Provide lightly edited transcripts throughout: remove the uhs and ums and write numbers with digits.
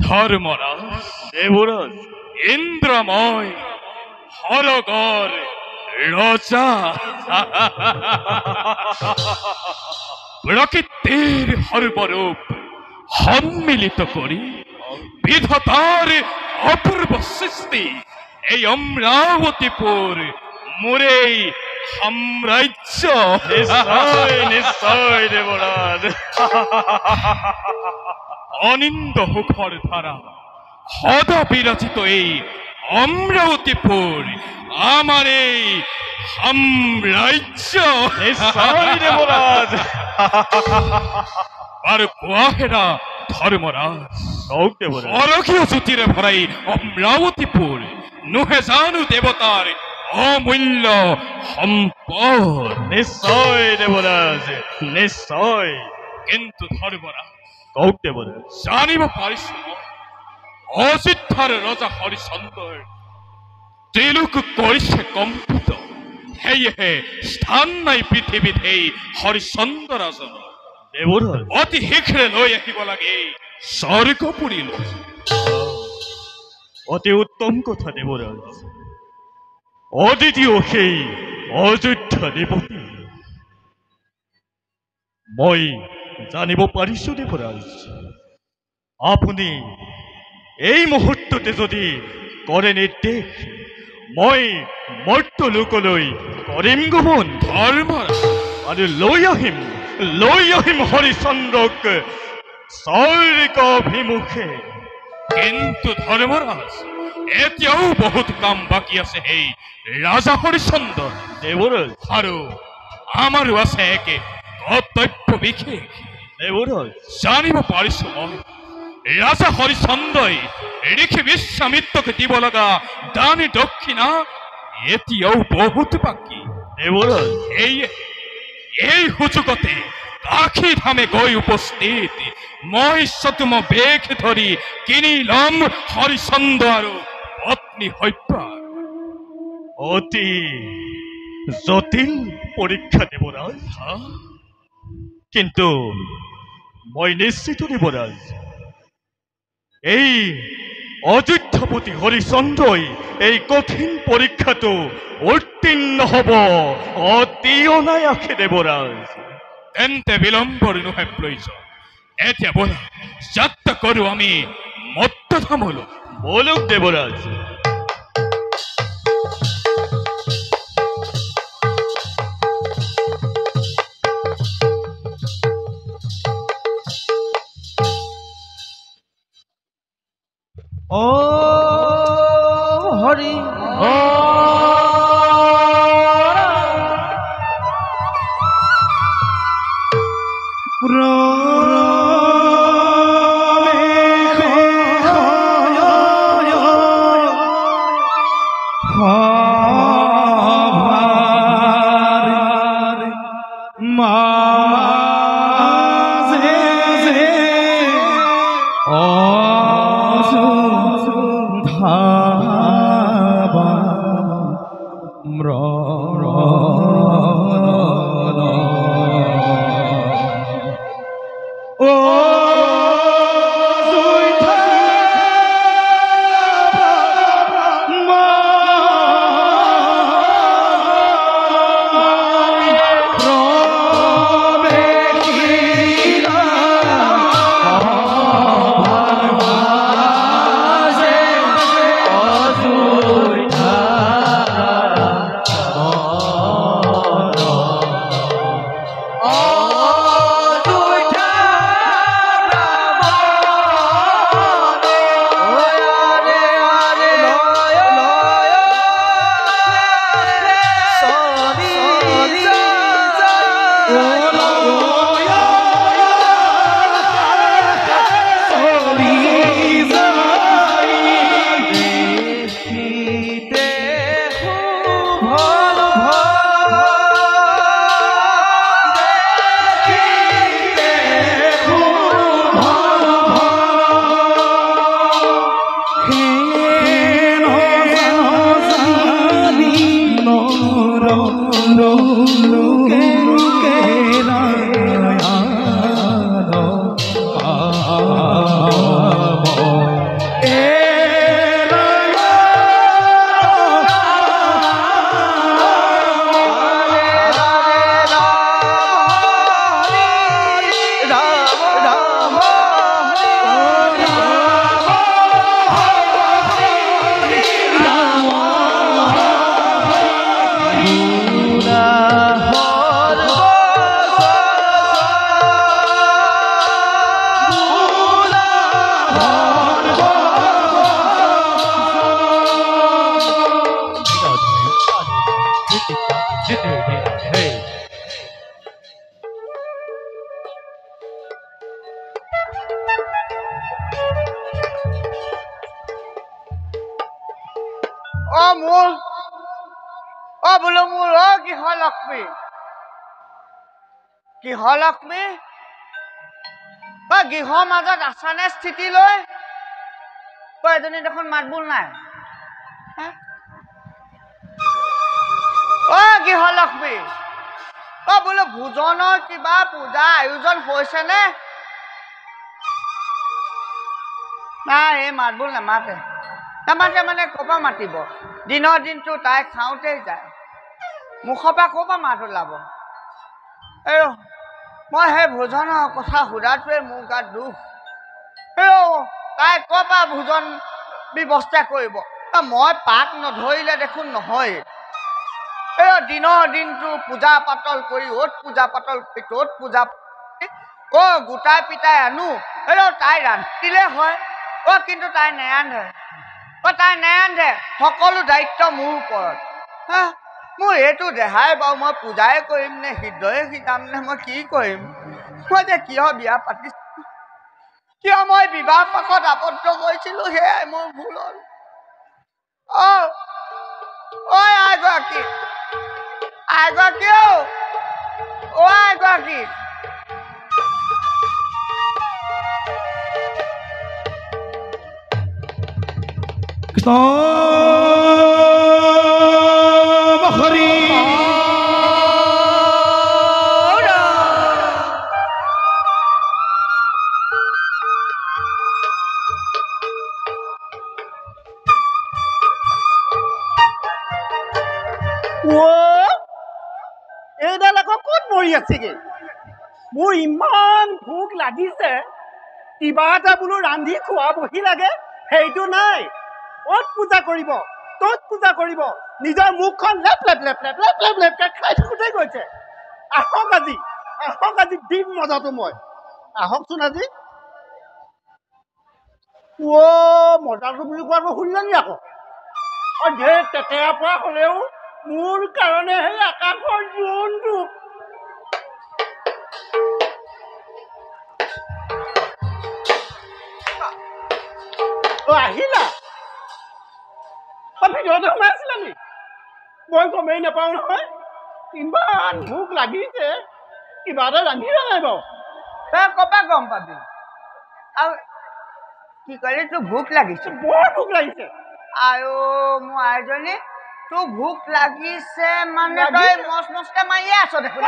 ধর্মরাজ দেবরাজ ইন্দ্রময় হরগর রচা প্রকৃতির হরবরূপ সম্মিলিত করি বিধাতার অপূর্ব সৃষ্টি এই অমরাবতীপুর মোরে সাম্রাজ্য। নিশ্চয় নিশ্চয় দেবরাজ। অনিন্দ মুখর ধারা সদা বিরচিত এই অমরাবতীপুর আমার এই সাম্রাজ্য। নিশ্চয় দেবরাজ। আর কোয়াহেরা ধর্মরাজ অরকীয় জ্যোতিরে ভরাই অমরাবতীপুর নুহে জানু দেবতার অমূল্য সম্পদ। নিশ্চয় দেবরাজ নিশ্চয়। কিন্তু ধর্মরাজ দেবরাজ জানিব পারিস অযোধ্যার রাজা হরিচন্দর ত্রিলোক করিছে কম্পিত হেয়ে স্থান নাই পৃথিবীত এই হরিচন্দ্র রাজন দেবরাজ অতি শীঘ্ৰে লৈ আহিব লাগে স্বৰ্গপুৰী। অতি উত্তম কথা দেবৰাজ। অদ্বিতীয় সেই অযোধ্যা দেৱতী মই জানিব পাৰিছো দেবৰাজ আপুনি এই মুহূৰ্ততে যদি কৰে নিৰ্দেশ মই মৰ্ত্য লোকলৈ কৰিম গমন ধৰ্মৰাজ আৰু লৈ আহিম হৰিচন্দ্ৰক স্বৰ্গভিমুখে। কিন্তু ধৰ্মৰাজ এতিয়াও বহুত কাম বাকী আছে সেই ৰাজা হৰিচন্দ্ৰ দেবৰাজ আৰু আমাৰো আছে একে কৰ্তব্য বিশেষ। দেবৰাজ জানিব পাৰিছো মই ৰাজা হৰিচন্দ্ৰই ঋষি বিশ্বামিত্ৰক দিব লগা দান দক্ষিণা এতিয়াও বহুত বাকী। দেবৰাজ এই সুযোগতে কাশী ধামে গৈ উপস্থিত মই চতুম বেগ ধৰি কিনি লম হৰিচন্দ্ৰ আৰু পত্নী হত্যা। অতি জটিল পৰীক্ষা দেবৰাজ। কিন্তু মই নিশ্চিত দেবৰাজ এই অযোধ্যাপতি হৰিচন্দ্ৰই এই কঠিন পৰীক্ষাটো উত্তীৰ্ণ হ'ব অতি অনায়াসে দেবৰাজ। তেন্তে বিলম্বৰ নোহে প্ৰয়োজন। এতিয়া বলা যাত্ৰা কৰো আমি মত্তধামলৈ। বলুক দেবৰাজ। ॐ হৰি বোলো মোৰ গৃহলক্ষ্মী গৃহলক্ষ্মী গৃহৰ মাজত আছানে স্থিতি লৈ এজনী দেখোন মাত বোল নাই গৃহলক্ষ্মী বোলো ভোজনৰ কিবা পূজা আয়োজন হৈছে নে নাই এই মাত বোল নামাতে নামাতে মানে ক'ৰ মাতিব দিনৰ দিনটো তাই খাওঁতেই যায় মুখৰ পৰা ক'ৰ মাত ওলাব মই সেই ভোজনৰ কথা সোধাটোৱে মোৰ গাত দুখ তাই ক'ৰ ভোজন ব্যৱস্থা কৰিব মই পাক নধৰিলে দেখোন নহয় দিনৰ দিনটো পূজা পাতল কৰি অ'ত পূজা পাতল কৰি ত'ত পূজা গোটাই পিটাই আনো তাই ৰান্ধিলে হয় কিন্তু তাই নেৰান্ধে সকলো দায়িত্ব মোৰ ওপৰত মোৰ এইটো দেহাই বাৰু মই পূজাই কৰিম নে হৃদয়ে শিকাম নে মই কি কৰিম মই যে কিয় বিয়া পাতিছো কিয় মই বিবাহ পাশত আবদ্ধ কৰিছিলো সেয়াই মোৰ ভুল হ'ল আইগৰাকী আইগৰাকী এইডাল আকৌ ক'ত মৰি আছেগে মোৰ ইমান ভোক লাগিছে কিবা এটা বোলো ৰান্ধি খুৱাবহি লাগে সেইটো নাই অত পূজা কৰিব তত পূজা কৰিব নিজৰ মুখখন লেপ লেপ লেপ লেপ লেপ লেপ লেপকে খাই থাকোঁতে গৈছে আহক আজি দিম মজাটো মই আহকচোন আজি মজাটো বুলি কোৱাটো শুনিলে নি আকৌ ঢেৰ তেতেৰা পৰা হ'লেও মোৰ কাৰণে সেই আকাশৰ জোনটো আহিলা ভিতৰতে সোমাই আছিলা নি মই গমেই নাপাওঁ নহয় ইমান ভোক লাগিছে কিবা এটা ৰান্ধিলা নাই বাৰু তই ক'ৰপৰা গম পাবি আৰু কি ক'লি তোৰ ভোক লাগিছে বৰ ভোক লাগিছে আৰু মোৰ আইজনী তোৰ ভোক লাগিছে মানে তই মচকে মাৰিয়ে আছ দেখোন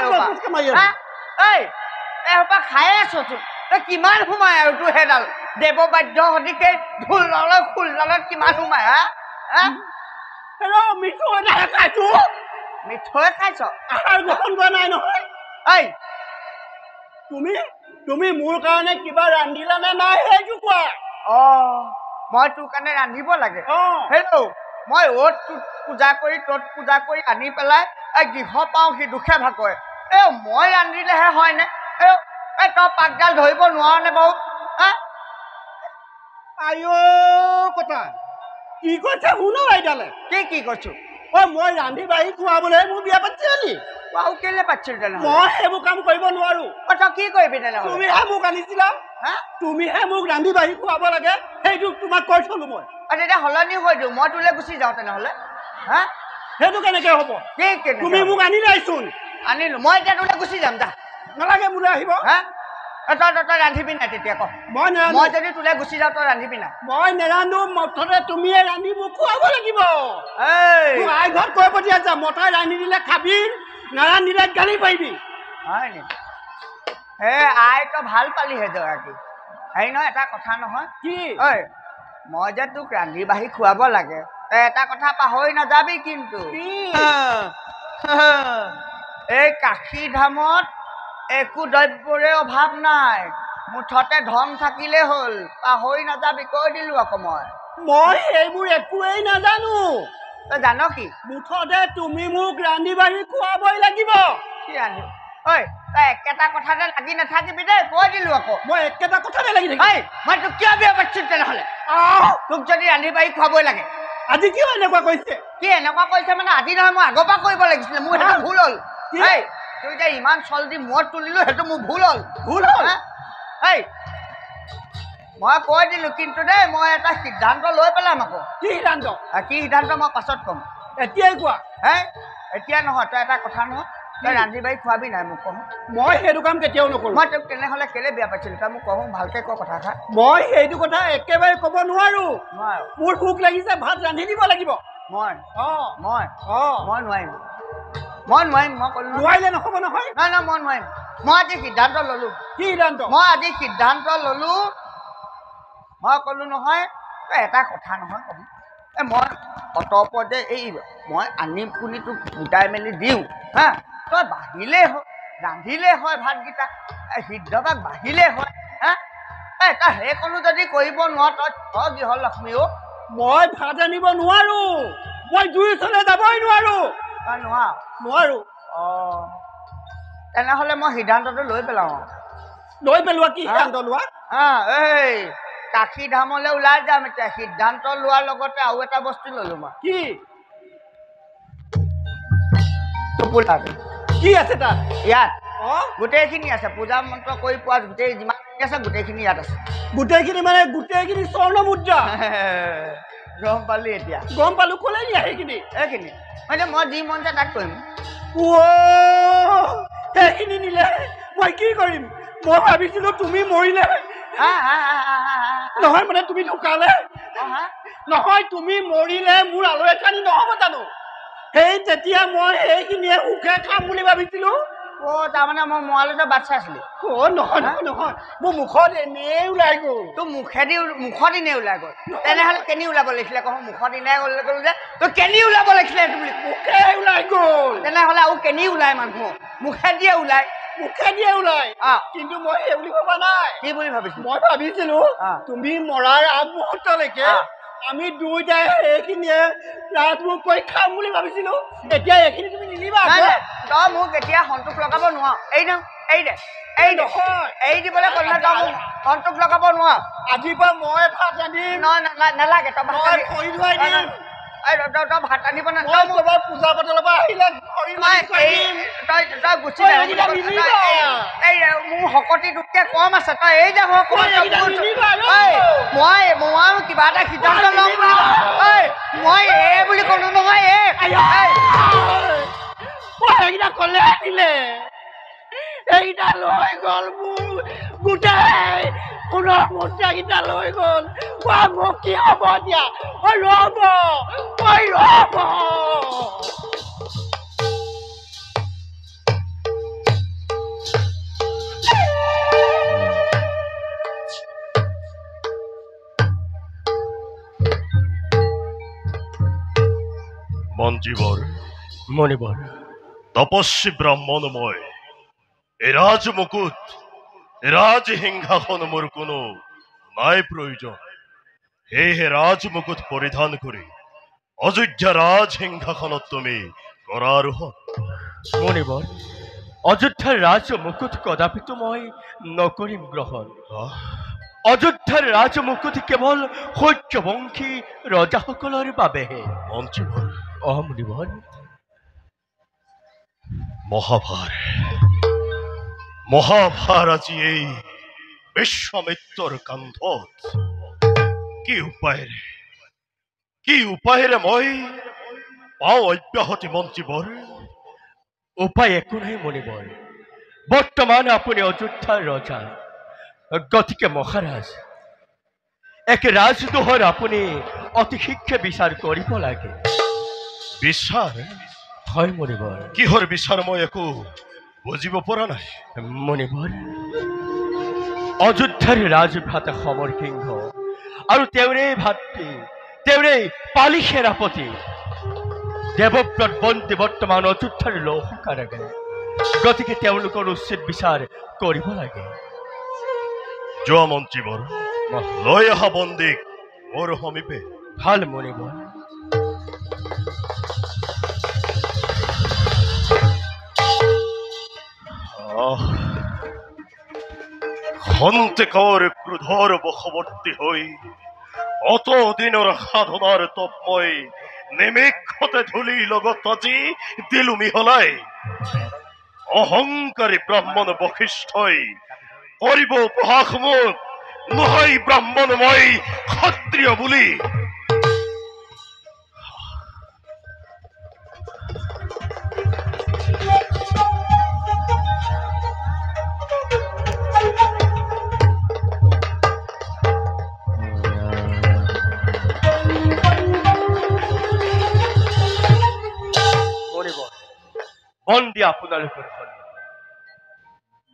এসোপা খায়ে আছ তই কিমান সোমাই আৰু তোৰ সেইডাল দেৱবাদ্য সদিকে ঢোলডালত খোলডালত কিমান সোমাই মিঠৈ খাইছ আহাৰ গ্ৰহণ কৰা নাই নহয় ঐ তুমি মোৰ কাৰণে কিবা ৰান্ধিলা নে নাই সেইটো কোৱা মই তোৰ কাৰণে ৰান্ধিব লাগে হেল্ল' মই অ'ত পূজা কৰি ত'ত পূজা কৰি আনি পেলাই গৃহ পাওঁ সি দুখে ভাগৰে মই ৰান্ধিলেহে হয়নে তই পাকডাল ধৰিব নোৱাৰ নে বাৰু কথা কি কৈছে শুনো আইতালে কি কৈছো মই ৰান্ধি বাঢ়ি খোৱাবলৈ মোৰ বিয়া পাতিছিলা নি আৰু কেলে পাতিছিল তেনেহ'লে মই সেইবোৰ কাম কৰিব নোৱাৰো তই কি কৰিবি তেনেহ'লে তুমিহে মোক আনিছিলা তুমিহে মোক ৰান্ধি বাঢ়ি খুৱাব লাগে সেইটো তোমাক কৈ থলো মই তেতিয়া সলনি হৈ দিওঁ মই তোলৈ গুচি যাওঁ তেনেহ'লে সেইটো কেনেকে হ'ব তুমি মোক আনিলাইচোন আনিলো মই এতিয়া তোলৈ গুচি যাম যা নালাগে মোলৈ আহিব তই ৰান্ধিবি নাই তেতিয়া ক মই যদি তোলৈ গুচি যাওঁ তই ৰান্ধিবি নাই মই নেৰান্ধো মুঠতে তুমিয়ে ৰান্ধি মোক খুৱাব লাগিব আই ঘৰত কৈ পঠিয়াইছা মতাই ৰান্ধি দিলে খাবি নাৰান্ধিলে গালি পাৰিবি হয় নি আই তই ভাল পালি সেইগৰাকী হেৰি নহয় এটা কথা নহয় কি ঐ মই যে তোক ৰান্ধি বাঢ়ি খুৱাব লাগে এটা কথা পাহৰি নাযাবি কিন্তু এই কাশী ধামত একো দ্ৰব্যৰে অভাৱ নাই মুঠতে ধন থাকিলে হ'ল পাহৰি নাযাবি কৈ দিলো আকৌ মই সেইবোৰ একোৱেই নাজানো তই জান কি মুঠতে তুমি মোক ৰান্ধি বাঢ়ি খুৱাবই লাগিব কি ৰান্ধি ঐ তই একেটা কথাতে লাগি নাথাকিবি দেই কৈ দিলো আকৌ মই একেটা কথাতে লাগি থাকিম মই তোক কিয় বিয়া পাতিছো তেনেহ'লে তোক যদি ৰান্ধি বাঢ়ি খুৱাবই লাগে আজি কিয় এনেকুৱা কৈছে কি এনেকুৱা কৈছে মানে আজি নহয় মই আগৰ পৰা কৰিব লাগিছিলে মোৰ সেইটো ভুল হ'ল তই এতিয়া ইমান চল্দি মূৰত তুলিলো সেইটো মোৰ ভুল হ'ল মই কৈ দিলো কিন্তু দেই মই এটা সিদ্ধান্ত লৈ পেলাম আকৌ কি সিদ্ধান্ত মই পাছত ক'ম এতিয়াই কোৱা এতিয়া নহয় তই এটা কথা নহয় তই ৰান্ধি বাঢ়ি খুৱাবি নাই মোক কওঁ মই সেইটো কাম কেতিয়াও নকৰোঁ মই তোক তেনেহ'লে কেলে বিয়া পাতিছিলো তই মোক কওঁ ভালকে ক কথাষাৰ মই সেইটো কথা একেবাৰে ক'ব নোৱাৰো মোৰ ভোক লাগিছে ভাত ৰান্ধি দিব লাগিব মই নোৱাৰিম মই ক'লো নোৱাৰিলে নহ'ব নহয় নাই মই নোৱাৰিম মই আজি সিদ্ধান্ত ল'লো কি সিদ্ধান্ত মই আজি সিদ্ধান্ত ল'লো মই ক'লো নহয় তই এটা কথা নহয় ক'বি মই অতৰ ওপৰতে মই আনি পুনি তোক গোটাই মেলি দিওঁ তই বাঢ়িলেই হয় ৰান্ধিলেই হয় ভাতকেইটা সিদ্ধভাগ বাঢ়িলেই হয় তই সেইকণো যদি কৰিব নোৱাৰ তই গৃহলক্ষ্মী মই ভাত আনিব নোৱাৰো মই জুইৰ ওচৰলৈ যাবই নোৱাৰো তই নোৱাৰো তেনেহ'লে মই সিদ্ধান্তটো লৈ পেলাওঁ লৈ পেলোৱা কি সিদ্ধান্ত লোৱা এই কাশী ধামলৈ ওলাই যাম এতিয়া সিদ্ধান্ত লোৱাৰ লগতে আৰু এটা বস্তু ল'লো মই কি কি আছে তাত ইয়াত গোটেইখিনি আছে পূজা মন্ত্ৰ কৰি পোৱা গোটেই যিমানখিনি আছে গোটেইখিনি ইয়াত আছে গোটেইখিনি স্বৰ্ণ মুদ্ৰা গম পালি এতিয়া গম পালো ক'লে নি সেইখিনি মানে মই যি মন যায় তাক কৰিম সেইখিনি নিলে মই কি কৰিম মই ভাবিছিলো তুমি মৰিলে নহয় মানে তুমি ঢুকালে নহয় তুমি মৰিলে মোৰ আলু এখানি নহ'ব জানো তেতিয়া মই সেইখিনিয়ে সুখে খাম বুলি ভাবিছিলো তাৰমানে মই মোৱালতে বাট চাই আছিলো নহয় মোৰ মুখত এনেই ওলাই গ'ল তোৰ মুখত এনেই ওলাই গ'ল তেনেহ'লে কেনি ওলাব লাগিছিলে কওঁ মুখত এনেই গ'ল যে তই কেনি ওলাব লাগিছিলে সেইটো বুলি মুখে ওলাই গ'ল তেনেহ'লে আৰু কেনি ওলাই মানুহ মুখে দিয়ে ওলাই কিন্তু মই সেই বুলি ভবা নাই কি বুলি ভাবিছো মই ভাবিছিলো তুমি মৰাৰ আগমুহূৰ্তলৈকে আমি দুইটাই সেইখিনিয়ে ৰাজভোগ কৰি খাম বুলি ভাবিছিলো এতিয়া এইখিনি তুমি নিলিবা তই মোক এতিয়া সন্তোষ লগাব নোৱাৰ এই দিবলৈ ক'লে তই মোক সন্তোষ লগাব নোৱাৰ আজিৰ পৰা মই ভাত ৰান্ধিম নালাগে তই খৰি ধুৱাই দিম তই ভাত আনিব না মই তোমাৰ পূজা পাতলৰ পৰা আহিলে তই গুচি মোৰ শকতি তোতকে কম আছে তই এই যা মই কিবা এটা সিদ্ধান্ত ল'ম মই বুলি ক'লো নহয় এইকেইটা ক'লে আহিলে এইকেইটা লৈ গ'ল মোৰ গোটেই সোণৰ মুদ্ৰাকেইটা লৈ গ'ল মোক কি হ'ব এতিয়া ৰ'ব মঞ্জীবৰ মণিবৰ তপস্বী ব্ৰাহ্মণময় এই ৰাজ মুকুট ৰাজ সিংহাসন মোৰ কোনো নাই প্ৰয়োজন সেয়েহে ৰাজ মুকুট পৰিধান কৰি অযোধ্যা ৰাজ সিংহাসনত তুমি কৰা আৰোহণ মণিবৰ অযোধ্যাৰ ৰাজ মুকুট কদাপিতো মই নকৰিম গ্ৰহণ অযোধ্যাৰ ৰাজ মুকুট কেৱল সূৰ্যবংশী ৰজাসকলৰ বাবেহে মঞ্জীবৰ মণিবৰ মহাভাৰ আজি এই বিশ্বামিত্ৰৰ কান্ধত কি উপায়েৰে মই পাওঁ অব্যাহতি মঞ্জীবৰ উপায় একো নাই মণিবৰ বৰ্তমান আপুনি অযোধ্যাৰ ৰজা গতিকে মহাৰাজ এক ৰাজদোহৰ আপুনি অতি শীঘ্ৰে বিচাৰ কৰিব লাগে বিচাৰ হয় মণিবৰ কিহৰ বিচাৰ মই একো বুজিব পৰা নাই মণিবৰ অযোধ্যাৰ ৰাজভ্ৰাতা সমৰ সিংহ আৰু তেওঁৰে ভাতৃ তেওঁৰে পালি সেনাপতি দেৱব্ৰত বন্দী বৰ্তমান অযোধ্যাৰ লৌহ কাৰাগাৰ গতিকে তেওঁলোকৰ উচিত বিচাৰ কৰিব লাগে যোৱা মন্ত্ৰীবৰ লৈ অহা বন্দীক মোৰ সমীপে ভাল মণিবৰ খন্তেকৰ ক্ৰোধৰ বশৱৰ্তী হৈ অত দিনৰ সাধনাৰ তপ মই নিমিষতে ধূলি লগত আজি দিলো মিহলাই অহংকাৰী ব্ৰাহ্মণ বশিষ্ঠই কৰিব উপহাস মোক নহয় ব্ৰাহ্মণ মই ক্ষত্ৰিয় বুলি বন্দী আপোনালোকৰ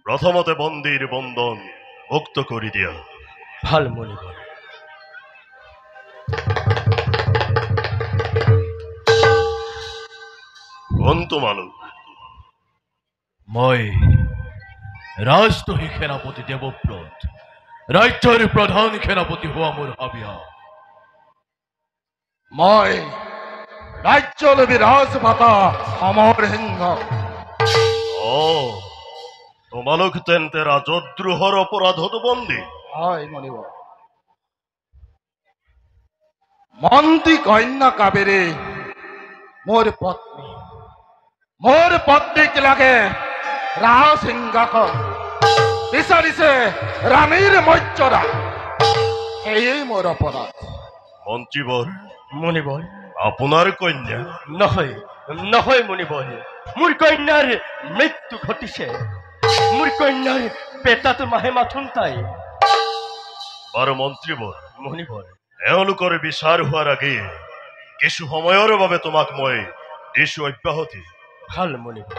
প্ৰথমতে বন্দীৰ বন্ধন মুক্ত কৰি দিয়া ভাল মণিবৰ কোন তোমালোক মই ৰাজদ্ৰোহী সেনাপতি দেৱব্ৰত ৰাজ্যৰ প্ৰধান সেনাপতি হোৱা মোৰ হাবিয়া মই ৰাজ্যলবী ৰাজভাতা সমৰ সিংহ তোমালোক তেন্তে ৰাজদ্ৰোহৰ অপৰাধত বন্দী হয় মণিবৰ মন্ত্ৰী কন্যা কাবেৰী মোৰ পত্নীক লাগে ৰাজ সিংহাসন বিচাৰিছে ৰাণীৰ মৰ্যাদা সেয়েই মোৰ অপৰাধ মন্ত্ৰীবৰ মণিবৰ আপোনাৰ কন্যা নহয় মণিবৰ মোৰ কন্যাৰ মৃত্যু ঘটিছে মোৰ কন্যাৰ পেটাত মাহে মাথোন তাই বাৰু মন্ত্ৰীবৰ মণিবৰ এওঁলোকৰ বিচাৰ হোৱাৰ আগেয়ে কিছু সময়ৰ বাবে তোমাক মই দিছো অব্যাহতি ভাল মণিবৰ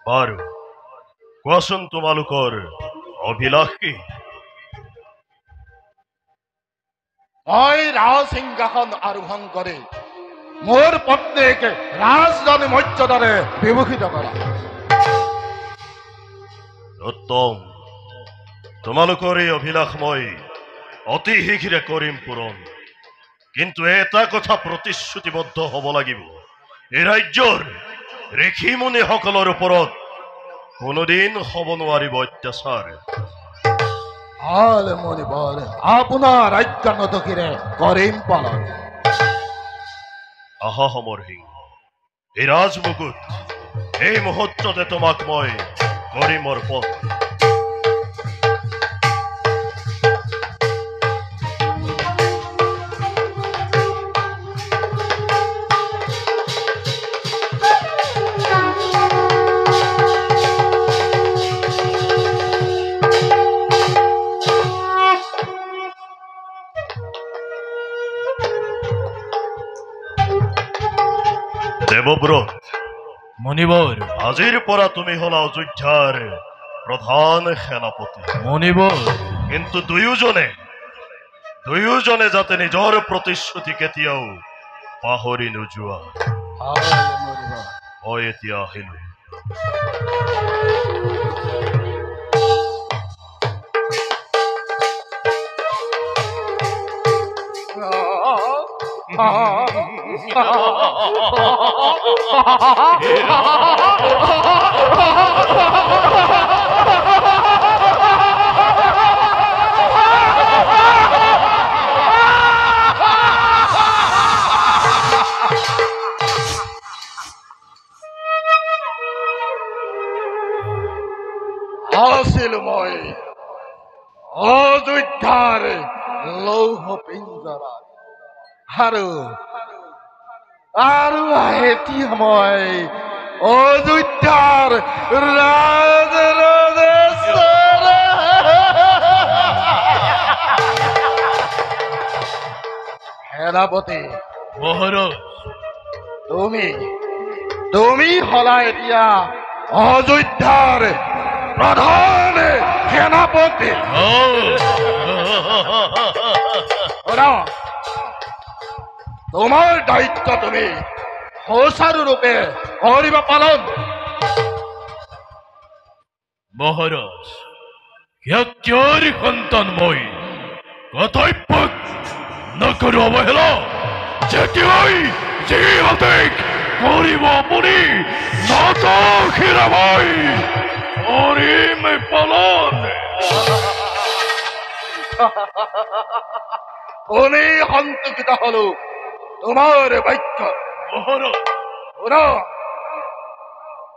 বাৰু কোৱাচোন তোমালোকৰ অভিলাষ কি মই ৰাজ সিংহাসন আৰোহণ কৰি মোৰ পত্নীক ৰাজধানী মৰ্যাদাৰে বিভূষিত কৰা উত্তম তোমালোকৰ এই অভিলাষ মই অতি শীঘ্ৰে কৰিম পূৰণ কিন্তু এটা কথা প্ৰতিশ্ৰুতিবদ্ধ হ'ব লাগিব এই ৰাজ্যৰ ঋষি মুনিসকলৰ ওপৰত কোনোদিন হ'ব নোৱাৰিব অত্যাচাৰ ভাল মনিবৰ আপোনাৰ আজ্ঞানতকিৰে কৰিম পালন। আহা সমৰ সিংহ, এই ৰাজমুকুট এই মুহূৰ্ততে তোমাক মই কৰিম অৰ্পণ। দেৱব্ৰত, মণিবৰ, আজিৰ পৰা তুমি হলা অযোধ্যাৰ প্ৰধান সেনাপতি। মণিবৰ, কিন্তু দুয়োজনে যাতে নিজৰ প্ৰতিশ্ৰুতি কেতিয়াও পাহৰি নোযোৱা। ভাল মনিবৰ। মই এতিয়া আহিলো। আছিল মই অযোধ্যাৰ লৌহ পিঞ্জৰাত, আৰু এতিয়া মই অযোধ্যাৰ ৰাজৰাজেশ্বৰ। সেনাপতি মহাৰাজ, তুমি হলা এতিয়া অযোধ্যাৰ প্ৰধান সেনাপতি। তোমাৰ দায়িত্ব তুমি সুচাৰুৰূপে কৰিব পালন। মহাৰাজ, সত্যৰ সন্তান মই কৰ্তব্য নকৰো অৱহেলা যেতিয়াই যিহতে কৰিব আপুনি নতশিৰে মই কৰিম পালন। শুনি সন্তুষ্ট হলো তোমাৰ বাক্য। মহাৰাজ,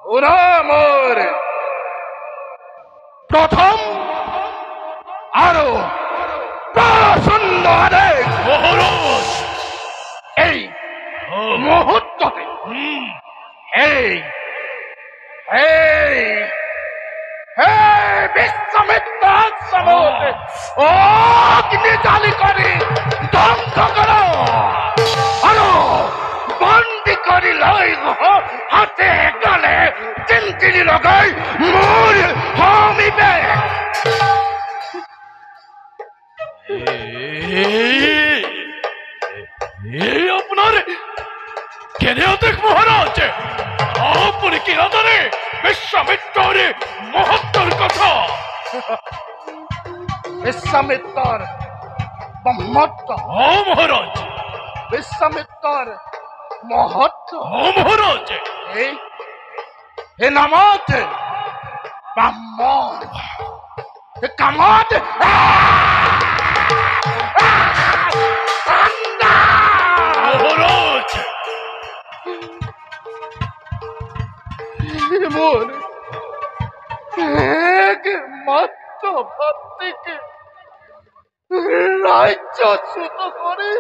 শুনা মোৰ প্ৰথম আৰু প্ৰচণ্ড আদেশ। মহাৰাজ, এই মুহূৰ্ততে বিশ্বামিত্ৰ আশ্ৰমত অগ্নি জালি কৰি ধ্বংস কৰ আৰু বন্দী কৰি লৈ হাতে গলে চিন্তিনি লগাই মোৰ সমীপে। এই আপোনাৰ কেনে আদেশ মহাৰাজ? আপুনি কি নাজানে বিশ্বামিত্ৰৰ মহত্বৰ কথা? বিশ্বামিত্ৰৰ মহত্ব? মহাৰাজ, বিশ্বামিত্ৰৰ মহত্ব? মহাৰাজ, এই নামত ব্ৰাহ্মণ, কামত মহাৰাজ, মোৰ একমাত্ৰ ভাতৃকে ৰাজ্যচ্যুত কৰি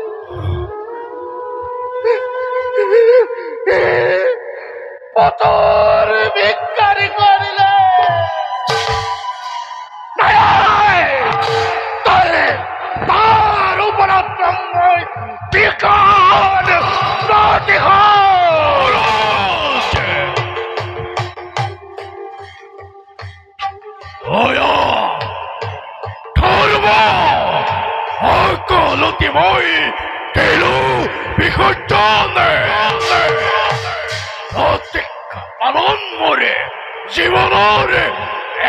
পথৰ ভিক্ষাৰী কৰিলে। তাৰ ওপৰত মই বিকট প্ৰতিশোধ। সকলোকে মই দিলো বিসৰ্জনে। প্ৰতিজ্ঞা পালন মোৰে জীৱনৰ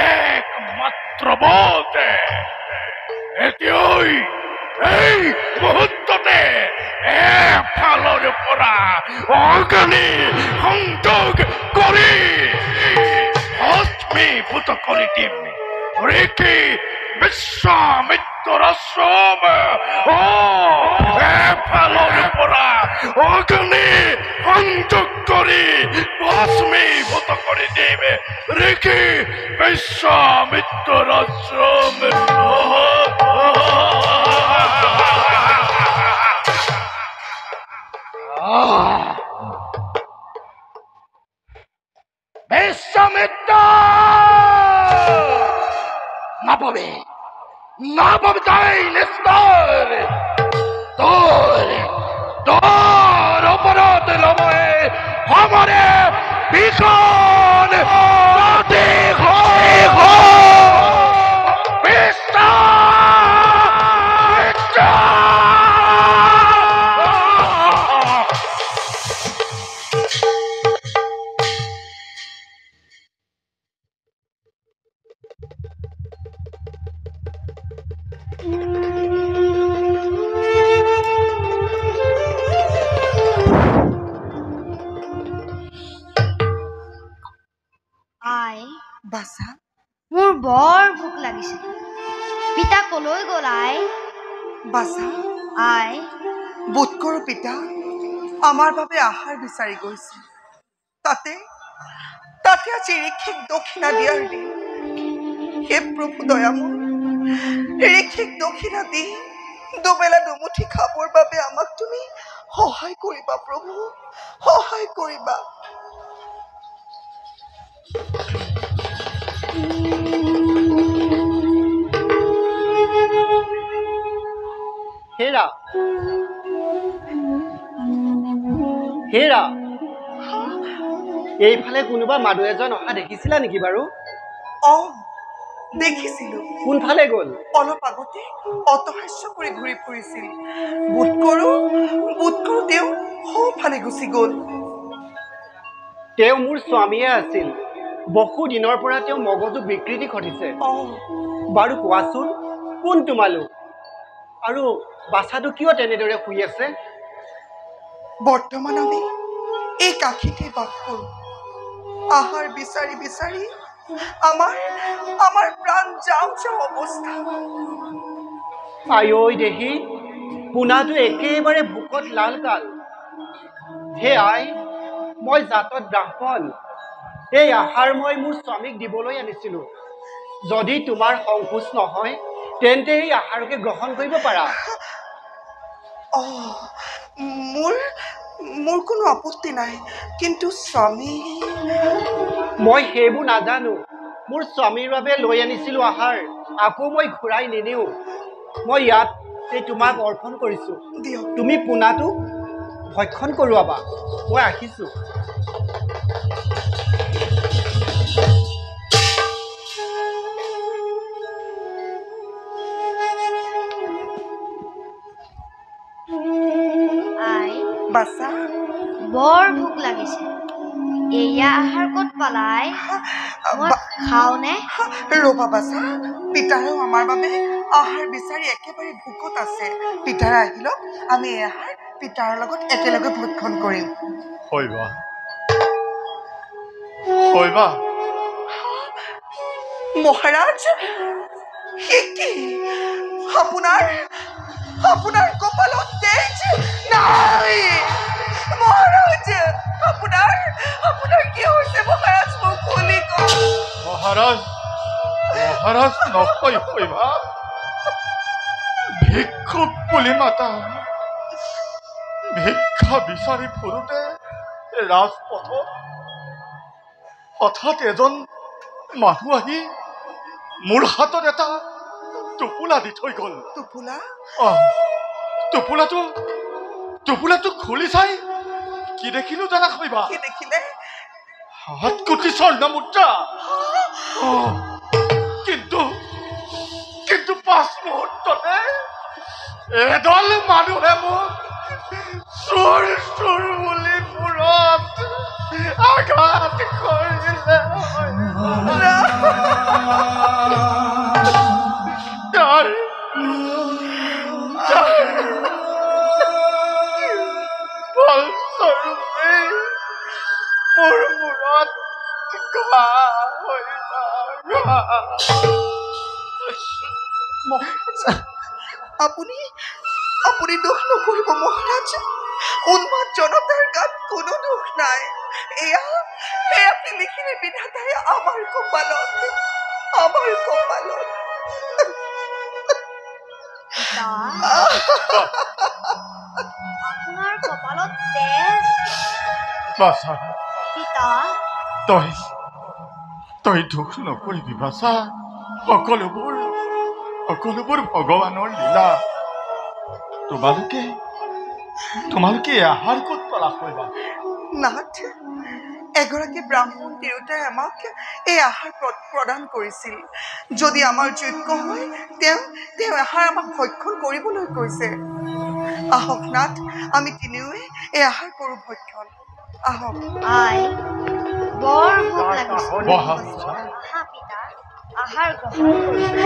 একমাত্ৰ পথ। এতিয়াই এই মুহূৰ্ততে এফালৰ পৰা অগ্নি সংযোগ কৰি ভস্মীভূত কৰি দিম। ঋষি বিশ্বামিত্ৰৰ আশ্ৰম এফালৰ পৰা অগ্নি সংযোগ কৰি ভস্মীভূত কৰি দিম ঋষি বিশ্বামিত্ৰৰ আশ্ৰম বিশ্বামিত্ৰ নাপাবি নাপাবি তাই নিশ্চয় তোৰ ওপৰত লবই সমৰে ভীষণ আই বাছা মোৰ বৰ ভোক লাগিছে পিতা কলৈ গ'ল আই বাছা আই বোধ কৰো পিতা আমাৰ বাবে আহাৰ বিচাৰি গৈছে তাতে আজি ঋষিক দক্ষিণা দিয়াৰ দিন হে প্ৰভু দয়াময় ঋষিক দক্ষিণা দি দুবেলা দুমুঠি খাবৰ বাবে আমাক তুমি সহায় কৰিবা প্ৰভু সহায় কৰিবা হেৰা হেৰা এইফালে কোনোবা মানুহ এজন অহা দেখিছিলা নেকি বাৰু দেখিছিলো কোনফালে গ'ল অলপ আগতে অটহাস্য কৰি ঘূৰি ফুৰিছিল বোধ কৰো তেওঁ সোঁফালে গুচি গ'ল তেওঁ মোৰ স্বামীয়ে আছিল বহু দিনৰ পৰা তেওঁ মগজু বিকৃতি ঘটিছে বাৰু কোৱাচোন কোন তোমালোক আৰু বাছাটো কিয় তেনেদৰে শুই আছে বৰ্তমান আমি এই কাষিতে বাস কৰোঁ আহাৰ বিচাৰি বিচাৰি আমাৰ প্ৰাণ যাওঁ অৱস্থা আঐ দেহি পোনাটো একেবাৰে ভোকত লালকাল হে আই মই জাতত ব্ৰাহ্মণ এই আহাৰ মই মোৰ স্বামীক দিবলৈ আনিছিলোঁ যদি তোমাৰ সংকোচ নহয় তেন্তে এই আহাৰকে গ্ৰহণ কৰিব পাৰা মোৰ কোনো আপত্তি নাই কিন্তু স্বামী মই সেইবোৰ নাজানো মোৰ স্বামীৰ বাবে লৈ আনিছিলোঁ আহাৰ আকৌ মই ঘূৰাই নিনিওঁ মই ইয়াত এই তোমাক অৰ্পণ কৰিছোঁ দিয়ক তুমি পোনাটো ভক্ষণ কৰোৱাবা মই ৰাখিছোঁ আই বাছা বৰ ভোক লাগিছে এয়া আহাৰ ক'ত পালাই মই খাওঁনে ৰ'বা বাছা পিতাৰেও আমাৰ বাবে আহাৰ বিচাৰি একেবাৰে ভোকত আছে পিতাৰে আহিলক আমি এই আহাৰ পিতাৰৰ লগত একেলগে ভক্ষণ কৰিম হয়বা মহাৰাজ আপোনাৰ কপালত তেজ নাই মহাৰাজ আপোনাৰ কি হৈছে মহাৰাজ মোক খুলি কওক মহাৰাজ নকয় হয়বা ভিক্ষুক বুলি মাতা ভিক্ষা বিচাৰি ফুৰোতে ৰাজপথত হঠাৎ এজন মানুহ আহি মোৰ হাতত এটা টোপোলা দি থৈ গ'ল টোপোলাটো খুলি চাই কি দেখিলো জানা কইবা কি দেখিলে হাত কোটি স্বৰ্ণ মুদ্ৰা কিন্তু পাঁচ মুহূৰ্ততে এডাল মানুহে মোক চোৰ বুলি মূৰত আঘাত কৰিলে ফলস্বৰূপে মোৰ মূৰত ঘা মহাৰাজ আপুনি আপুনি দুখ নকৰিব মহাৰাজ উন্মাদ জনতাৰ গাত কোনো দুখ নাই এয়া এয়া লিখিলে বিধাতাই আমাৰ কপালত পিতা আপোনাৰ কপালত তেজ বাছা পিতা তই দুখ নকৰিবি বাছা সকলোবোৰ ভগৱানৰ লীলা তোমালোকে আহাৰ ক'ত পালা কৰিবা নাথ এগৰাকী ব্ৰাহ্মণ তিৰোতাই আমাক এই আহাৰ প্ৰদান কৰিছিল যদি আমাৰ যোগ্য হয় তেওঁ আহাৰ আমাক ভক্ষণ কৰিবলৈ কৈছে আহক নাথ আমি তিনিওৱে এই আহাৰ কৰোঁ ভক্ষণ আহক আই বৰ ভোক লাগিছে বহা আহা পিতা আহাৰ গ্ৰহণ কৰিবা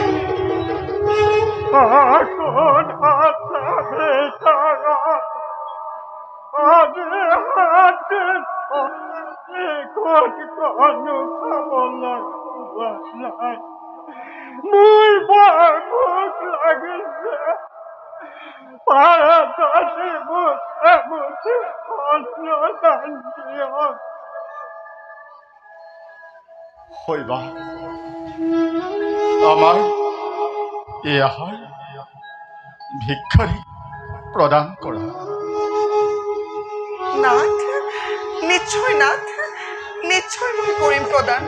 মোৰ বৰ ভোক লাগিছে পাৰতাতে মুঠি অন্ন দান দিয়ক হইবা আমাৰ এই আহাৰ ভিক্ষাৰী প্ৰদান কৰা নাথ নিশ্চয় মই কৰিম প্ৰদান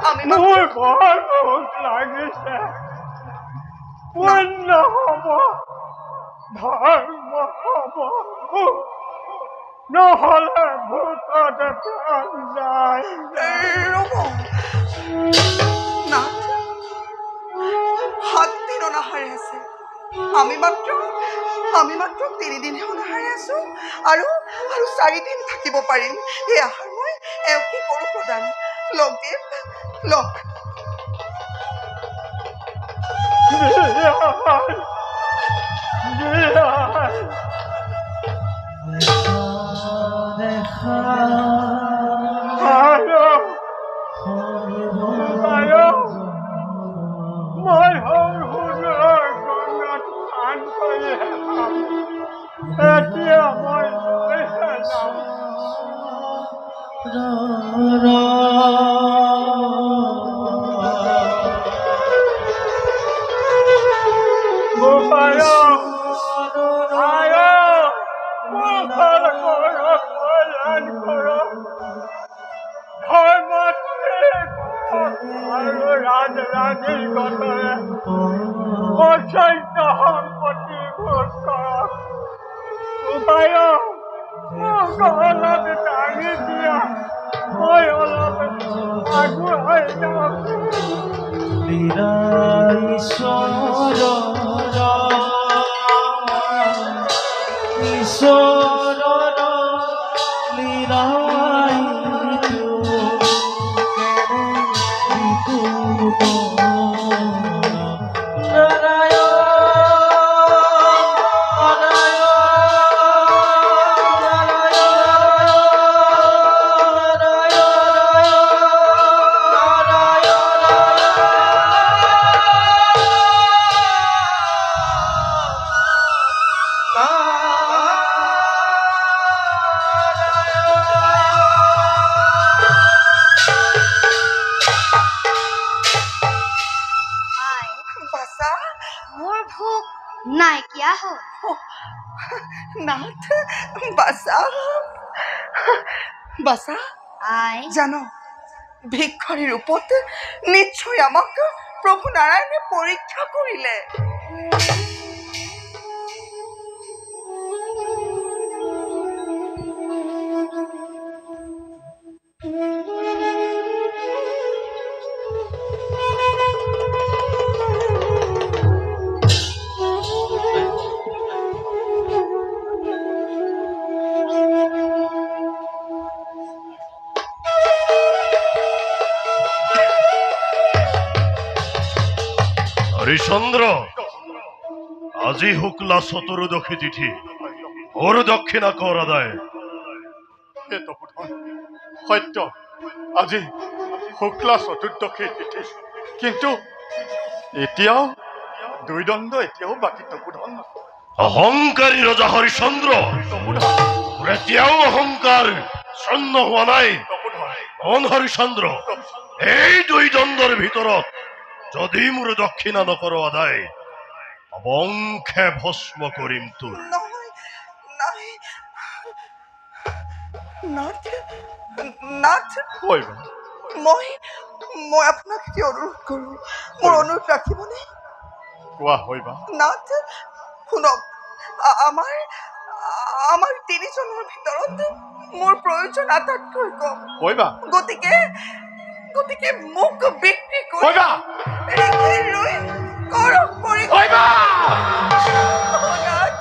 আমি মোৰ বৰ ভোক লাগিছে পুণ্য হ'ব ধৰ্ম হ'ব নহ'লে ভূততে প্ৰাণ যায় ৰ'ব নাথ 7 দিন অনাহাৰে আছে আমি মাত্ৰ 3 দিনহে অনাহাৰে আছো আৰু 4 দিন থাকিব পাৰিম এই আহাৰ মই এওঁকে কৰোঁ প্ৰদান লগদেৱ লগ মই সৰুৰ গংগাত স্নান কৰি এতিয়া মই লৈহে যাম গোপাল মোৰ ঘৰ কল্যাণ কৰক আৰু ৰাজৰাজীৰ গতৰে অচৈত্য সম্পত্তি ভোগ কৰক উপায় মোক অলপ দাঙি দিয়া মই অলপ আগুৱাই যাম নাইকিয়া হ'ল নাথ বাছা আই জানো ভিক্ষাৰীৰ ৰূপত নিশ্চয় আমাক প্ৰভু নাৰায়ণে পৰীক্ষা কৰিলে হৰিচন্দ্ৰ আজি শুক্লা চতুৰ্দশী তিথি ওৰ দক্ষিণা কৰ আদায় সত্য আজি শুক্লা চতুৰ্দশী তিথি কিন্তু এতিয়াও দুই দণ্ড এতিয়াও বাকী তপোধন অহংকাৰী ৰজা হৰিচন্দ্ৰ তোৰ এতিয়াও অহংকাৰ চন্ন হোৱা নাই মন হৰিচন্দ্ৰ এই দুই দণ্ডৰ ভিতৰত যদি মোৰ দক্ষিণা নকৰ আদায় অবংশে ভস্ম কৰিম তোৰ নহয় নাই নাথ নাথ হয় বা মই মই আপোনাক এতিয়া অনুৰোধ কৰোঁ মোৰ অনুৰোধ ৰাখিবনে কোৱা হয় বা নাথ শুনক আমাৰ আমাৰ তিনিজনৰ ভিতৰত মোৰ প্ৰয়োজন আটাইতকৈ কম হয় বা গতিকে গতিকে মোক বিক্ৰী কৰি হয় বা লৈ কৰক কৰি হয় বা নাথ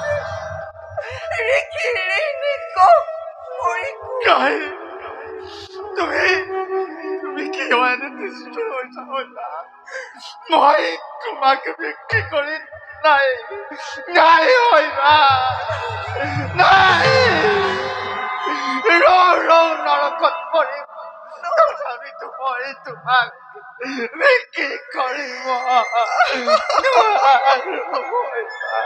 ৰিকি ৰিনি কওক কৰি কাই তুমি তুমি কি হয় নিশ্চয় হৈছা হয় বা মই তোমাক বিক্ৰী কৰি নাই নাই হয় বা নাই নৰকত পৰিম তথাপিতো মই তোমাক বিক্ৰী কৰিব নোৱাৰো হয় বা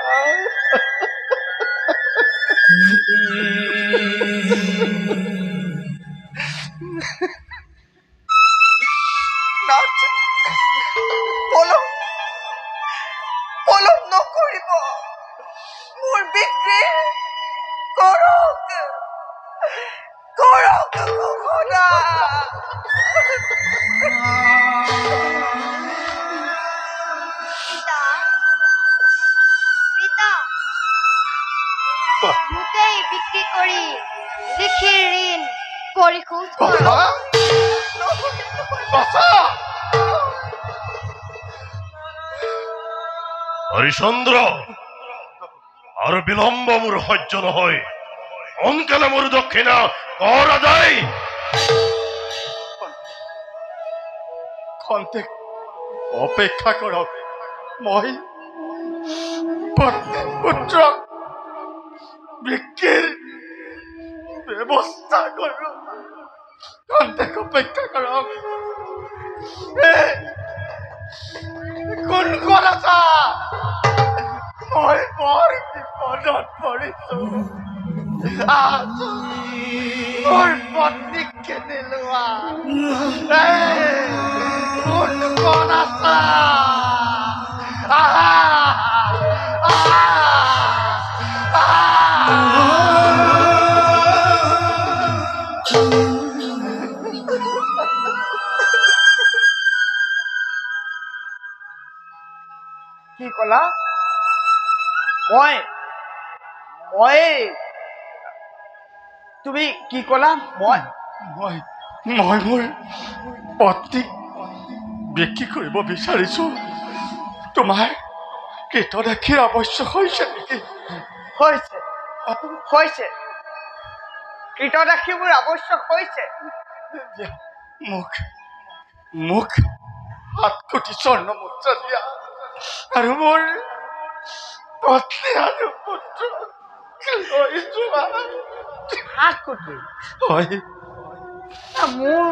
নাথ পলম পলম নকৰিব মোৰ বিক্ৰী কৰক কৰক ঘোষণা পিতা পিতা মোকেই বিক্ৰী কৰি ঋষিৰ ঋণ পৰিশোধ কৰক হৰিচন্দ্ৰ আৰু বিলম্ব মোৰ সহ্য নহয় সোনকালে মোৰ দক্ষিণা কৰ আদায় খন্তেক অপেক্ষা কৰক মই পত্নী পুত্ৰক বিক্ৰীৰ ব্যৱস্থা কৰোঁ খন্তেক অপেক্ষা কৰক কোন কোন আছা মই বৰ বিপদত পৰিছো মোৰ পত্নীক কিনি লোৱা কোন কোন আছা কি কলা মই মই তুমি কি কলা মই মই মই মোৰ পত্নীক বিক্ৰী কৰিব বিচাৰিছো তোমাৰ কৃতদাসীৰ আৱশ্যক হৈছে নেকি হৈছে হৈছে কৃতদাসীবোৰ আৱশ্যক হৈছে মোক মোক 7 কোটি স্বৰ্ণ মুদ্ৰা দিয়া আৰু মোৰ পত্নী আৰু পুত্ৰ লৈ যোৱা 7 কোটি হয় মোৰ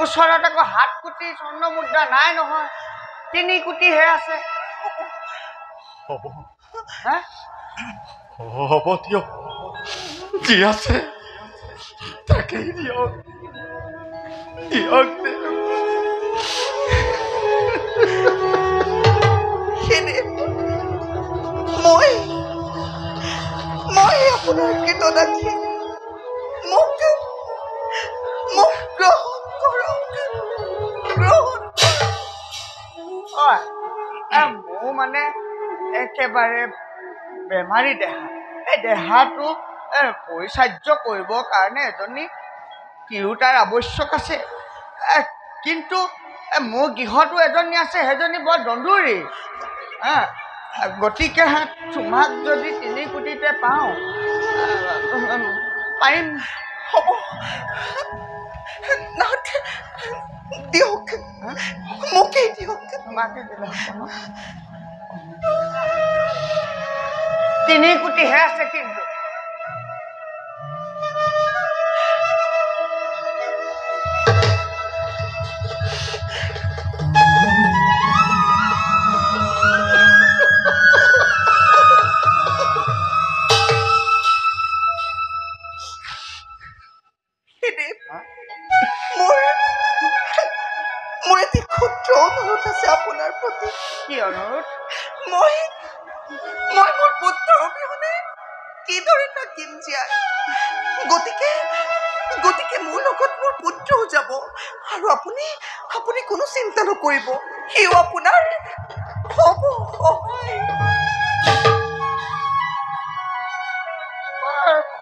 ওচৰত আকৌ 7 কোটি স্বৰ্ণ মুদ্ৰা নাই নহয় 3 কোটিহে আছে হ'ব হা হ'ব দিয়ক যি আছে তাকেই দিয়ক দিয়ক সেনে মই আপোনাৰ কৃতদাসী মোক মোক গ্ৰহণ কৰক গ্ৰহণ মোৰ মানে একেবাৰে বেমাৰী দেহা এই দেহাটো পৰিচাৰ্য কৰিবৰ কাৰণে এজনী তিৰোতাৰ আৱশ্যক আছে কিন্তু মোৰ গৃহতো এজনী আছে সেইজনী বৰ দন্দুৰী গতিকে তোমাক যদি 3 কোটিতে পাওঁ পাৰিম হ'ব নাথ দিয়ক মোকেই দিয়ক তোমাকে দিলে হ'ব ন 3 কোটিহে আছে কিন্তু অনুৰোধ আছে আপোনাৰ প্ৰতি। কি অনুৰোধ? মই মই মোৰ পুত্ৰৰ অবিহনে কিদৰে থাকিম জীয়াই? গতিকে মোৰ লগত মোৰ পুত্ৰও যাব, আৰু আপুনি কোনো চিন্তা নকৰিব, সিও আপোনাৰ হ'ব সহায়।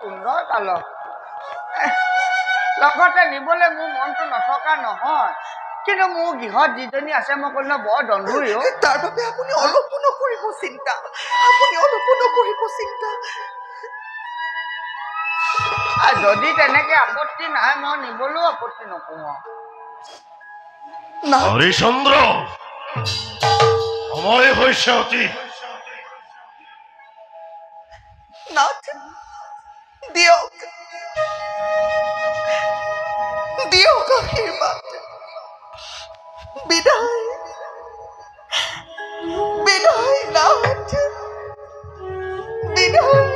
সুন্দৰ বালক, লগতে নিবলৈ মোৰ মনটো নথকা নহয়, কিন্তু মোৰ গৃহত যিজনী আছে মই ক'লো বৰ দন্দুৰী। তাৰ বাবে আপুনি অলপো নকৰিব চিন্তা, যদি তেনেকে আপত্তি নাই মই নিবলৈও আপত্তি নকৰোঁ। হৰিচন্দ্ৰ, সময় হৈছে অতি। নাথ, দিয়ক আশীৰ্বাদ। বিদায় নাথ, বিদায়।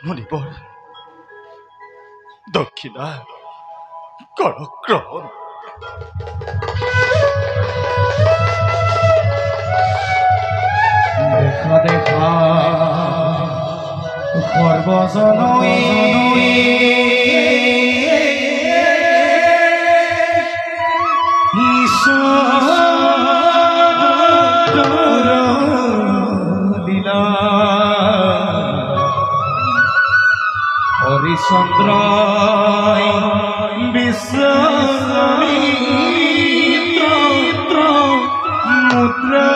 মুনিবৰ দক্ষিণা কৰগ্ৰহণ। দেখা সৰ্বজনই হৰিচন্দ্ৰ বিশ্বামিত্ৰ মুদ্ৰা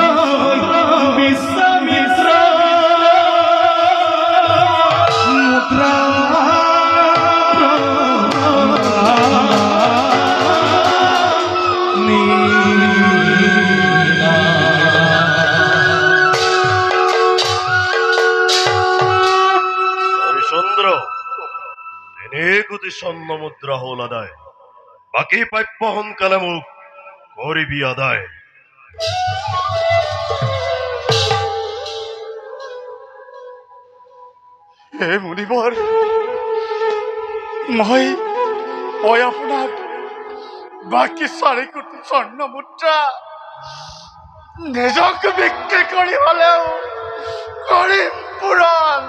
হৰিচন্দ্ৰ বিশ্বামিত্ৰ মুদ্ৰা স্বৰ্ণ মুদ্ৰা হল আদায়, বাকি প্ৰাপ্য সোনকালে মোক কৰিবি আদায়। হে মুনিবৰ, মই আপোনাক বাকী 4 কোটি স্বৰ্ণ মুদ্ৰা নিজক বিক্ৰী কৰি হলেও কৰিম পূৰণ।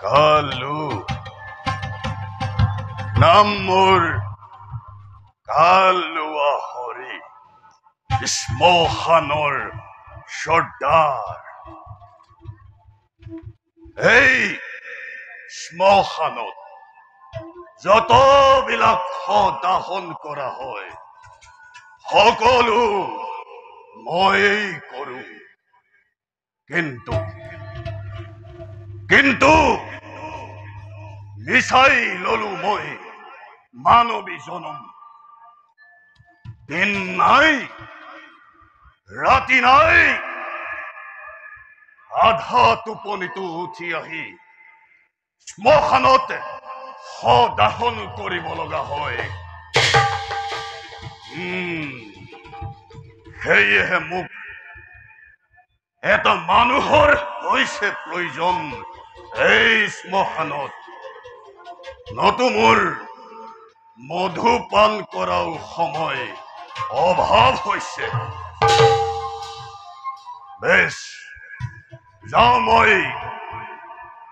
কালু নাম মোৰ কালুৱা হৰি শ্মশানৰ সৰ্দাৰ। এই শ্মশানত যতবিলাক দাহন কৰা হয় সকলো ময়েই কৰোঁ। কিন্তু মিছাই ললো মই মানৱী জনম। দিন নাই ৰাতি নাই, আধা টোপনিটো উঠি আহি শ্মশানত সদাহন কৰিব লগা হয়। সেয়েহে মোক এটা মানুহৰ হৈছে প্ৰয়োজন এই শ্মশানত। নতু মোৰ মধুপান কৰাও সময় অভাৱ হৈছে। বেশ যাওঁ মই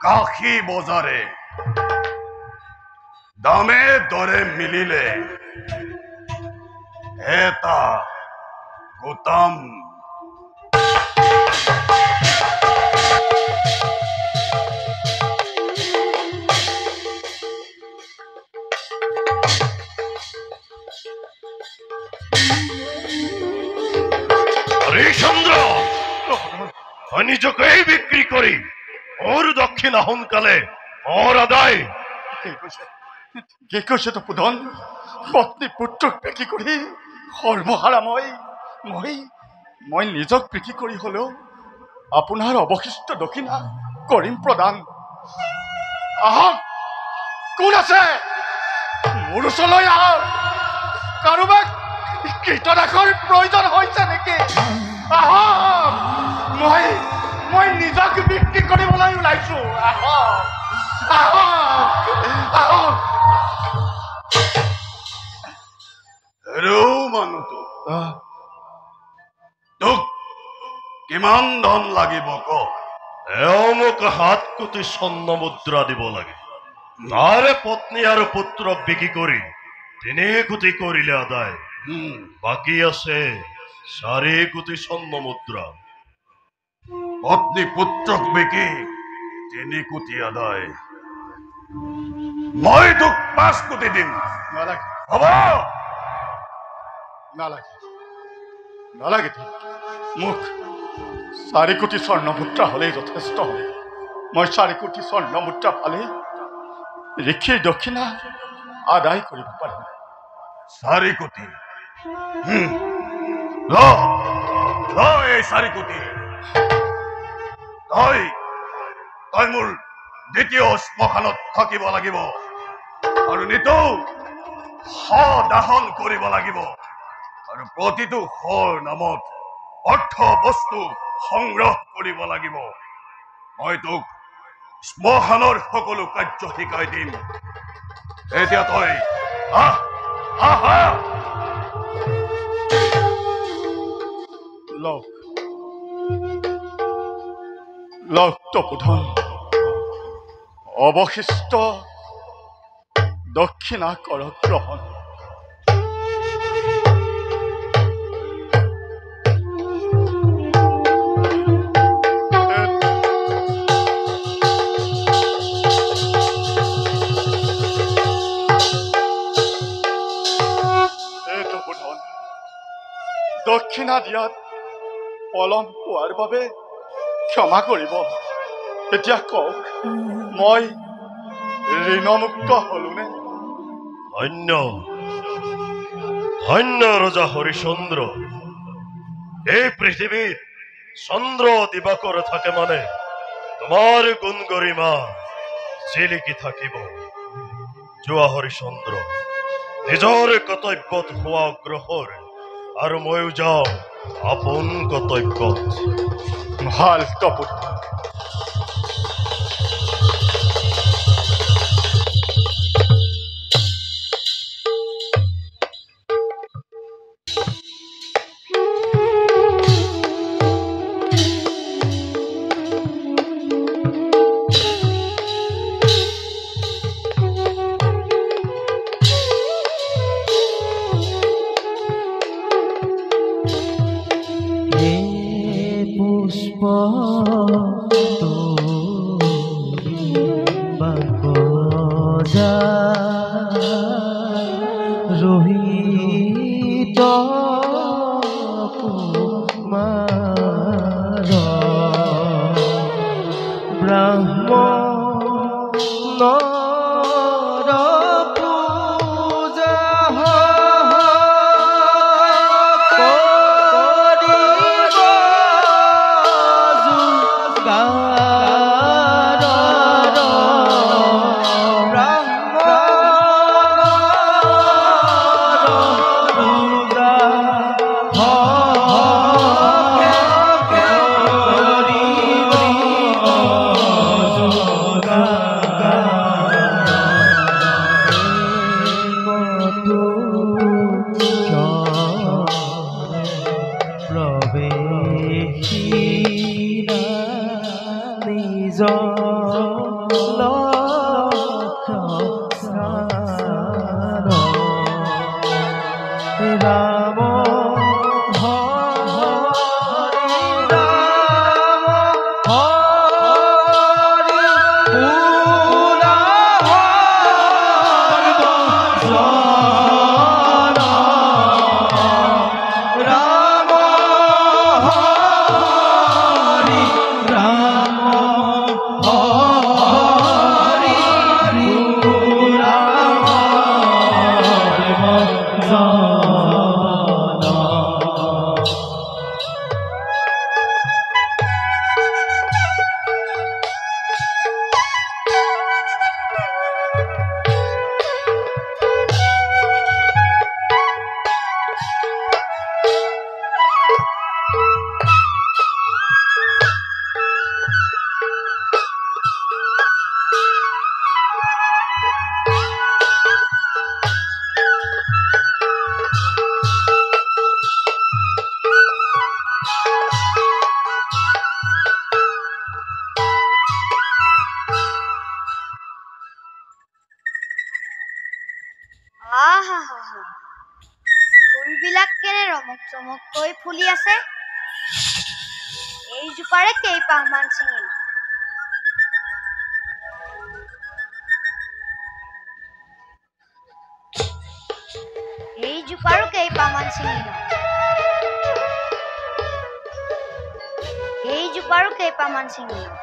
কাশী বজাৰে, দামে দৰে মিলিলে এটা গোটাম। হৰিচন্দ্ৰ নিজকেই বিক্ৰী কৰি ওৰ দক্ষিণা সোনকালে ওৰ আদায়। কি কৈছে তপোধন? পত্নী পুত্ৰক বিক্ৰী কৰি সৰ্বহাৰা মই নিজক বিক্ৰী কৰি হলেও আপোনাৰ অৱশিষ্ট দক্ষিণা কৰিম প্ৰদান। আহক, কোন আছে মোৰ ওচৰলৈ আহক। কাৰোবাক কীটনাশৰ প্ৰয়োজন হৈছে নেকি? আহক, মই নিজক বিক্ৰী কৰিবলৈ ওলাইছো। আহক আহক আহক। মানুহটো তোক কিমান ধন লাগিব ক? মোক 7 কোটি স্বৰ্ণ মুদ্ৰা দিব লাগে। তাৰে পত্নী আৰু পুত্ৰক বিক্ৰী কৰি 3 কোটি কৰিলে আদায়। বাকী আছে 4 কোটি স্বৰ্ণ মুদ্ৰা। পত্নী পুত্ৰক বিকি 3 কোটি আদায়। মই তোক 5 কোটি দিম। নালাগে হ'ব? নালাগে মোক 4 কোটি স্বৰ্ণ মুদ্ৰা হলেই যথেষ্ট হয়। মই 4 কোটি স্বৰ্ণ মুদ্ৰা পালেই ঋষিৰ দক্ষিণা আদায় কৰিব পাৰিম। 4 কোটি ল এই 4 কোটি। তই মোৰ দ্বিতীয় শ্মশানত থাকিব লাগিব আৰু নিতৌ সদাহন কৰিব লাগিব আৰু প্ৰতিটো শৰ নামত অৰ্থ বস্তু সংগ্ৰহ কৰিব লাগিব। মই তোক শ্মশানৰ সকলো কাৰ্য শিকাই দিম। এতিয়া তই লওক তপোধন, অৱশিষ্ট দক্ষিণা কৰক গ্ৰহণ। তপোধন দক্ষিণা দিয়াত পলম পোৱাৰ বাবে ক্ষমা কৰিব। এতিয়া কওক, মই ঋণমুক্ত হলোনে? ধন্য ধন্য ৰজা হৰিচন্দ্ৰ। এই পৃথিৱীত চন্দ্ৰ দিবাকৰ থাকে মানে তোমাৰ গুণ গৰিমা জিলিকি থাকিব। যোৱা হৰিচন্দ্ৰ, নিজৰ কৰ্তব্যত হোৱা অগ্ৰসৰ, আৰু ময়ো যাওঁ আপোন কৰ্তব্যত। ভাল তপুত্ৰ। পুষ্প ৰোহিত কুমাৰ ব্ৰাহ্মণ পূজা ফুলবিলাক কেনে ৰমক চমককৈ ফুলি আছে। এইজোপাৰে কেইপাহমান ছিঙি লওঁ। এইজোপাৰো কেইপাহমান ছিঙি লওঁ। এইজোপাৰো কেইপাহমান ছিঙি লওঁ।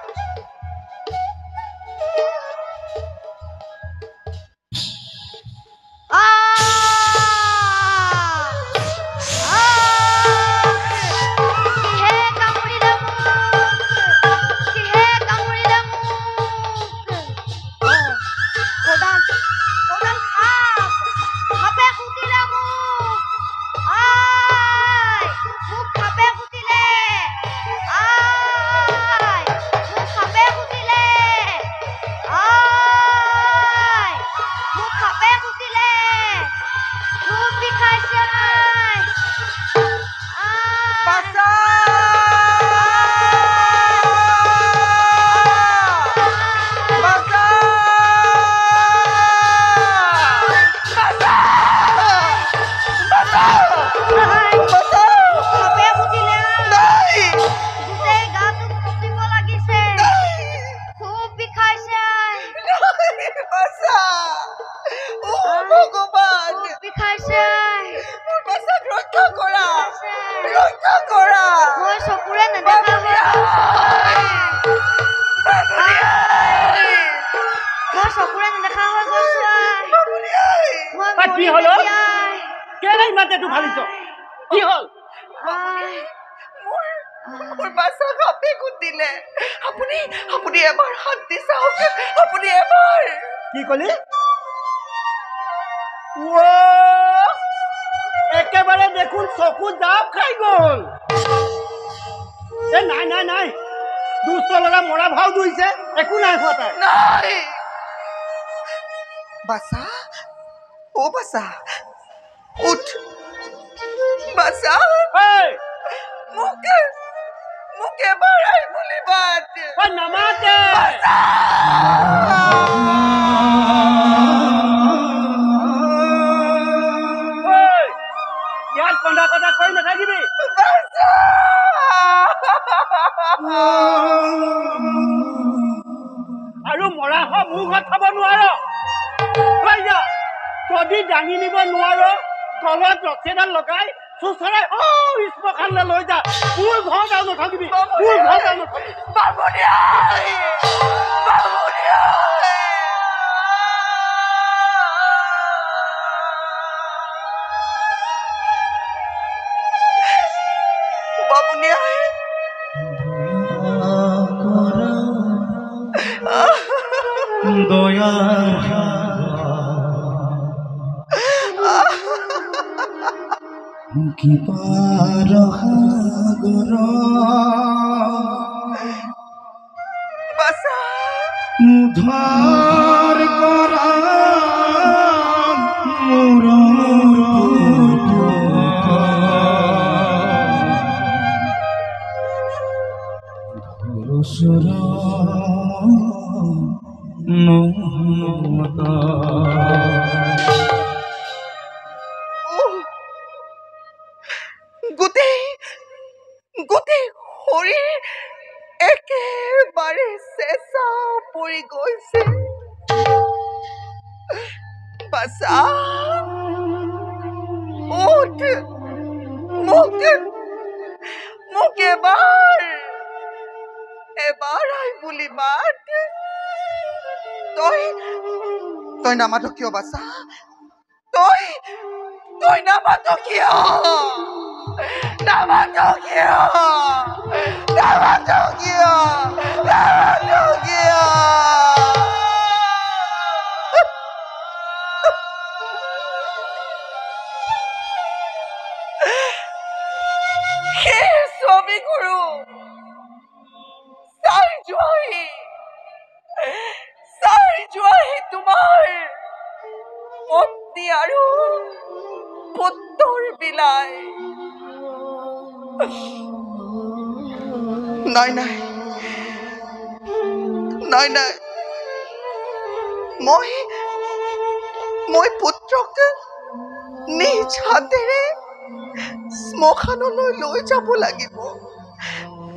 ৰক্ষা কৰা মই চকুৰে নেদেখা হৈ মই চকুৰে নেদেখা হৈ গৈছো আই কি হলো কেলে ইমান তেটো ফালিছ কি হল মোৰ বাছা কাপে কুটিলে আপুনি এবাৰ হাত দি চাওক আপুনি এবাৰ কি কলি একেবাৰে দেখোন চকু জাপ খাই গ'ল নাই দুষ্ট ল'ৰা মৰা ভাও ধৰিছে একো নাই হোৱা তাৰ নাই বাছা ও বাছা উঠ বাছা মোক এবাৰ আই বুলি বাত নামাতে ইয়াত কন্দা কন্দা কৰি নাথাকিবি আৰু মৰা হোৱা মোৰ ঘৰত খাব নোৱাৰ যদি দাঙি নিব নোৱাৰ গলত ৰছীডাল লগাই চুচৰাই শ্মশানলৈ লৈ যা মোৰ ঘৰত আৰু নাথাকিবি মোৰ ঘৰত আৰু নাথাকিবি দয়া কিপাৰ সাগৰ উদ্ধাৰ কৰা মোৰ ধৰসৰ গোটেই শৰীৰ একেবাৰে চেঁচা পৰি গৈছে বাছা উঠ মোক এবাৰ আই বুলি মাত তই নামাত কিয় বাছা তই নামাত কিয় ছবি গুৰু চাই যোৱাহি তোমাৰ পত্নী আৰু পুত্ৰৰ বিলাই নাই মই পুত্ৰক নিজ হাতেৰে শ্মশানলৈ লৈ যাব লাগিব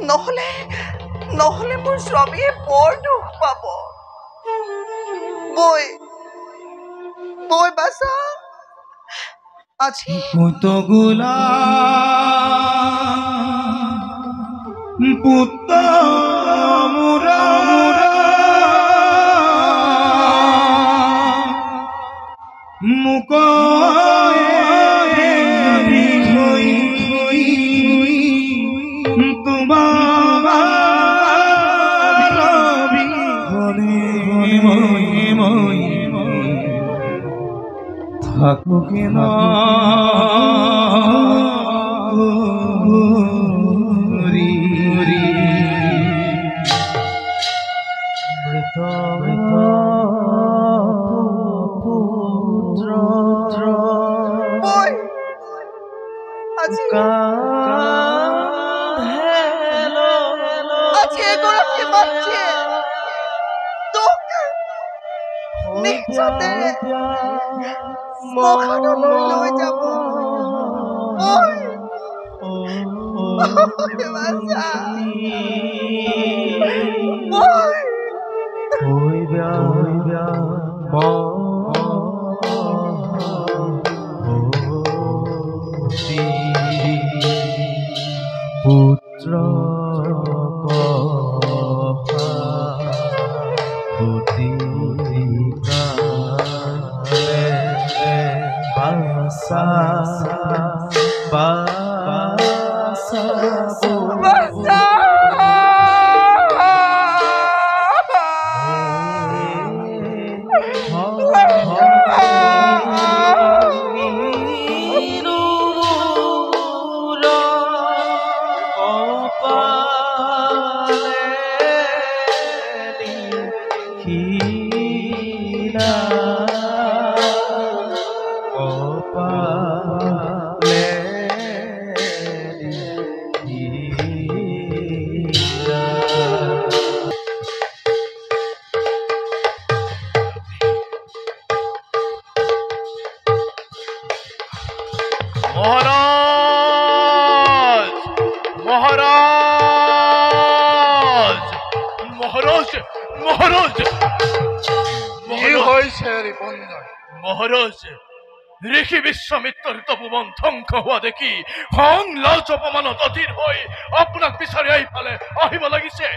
নহলে মোৰ স্বামীয়ে বৰ দুখ পাব বৈ বাছা আজি পুতগুলা পুত মুৰা মুক থাকুকে না আজি এগৰাকী মাতৃয়ে তোক নিজ হাতেৰে শ্মশানলৈ লৈ যাব বাসা বাসা মহাৰাজ মহাৰাজ মহাৰাজ মহাৰাজ মহাৰাজ ঋষি বিশ্বামিত্ৰৰ তপোবন ধ্বংস হোৱা দেখি খং লাজ অপমানত অধীৰ হৈ আপোনাক বিচাৰি এইফালে আহিব লাগিছে।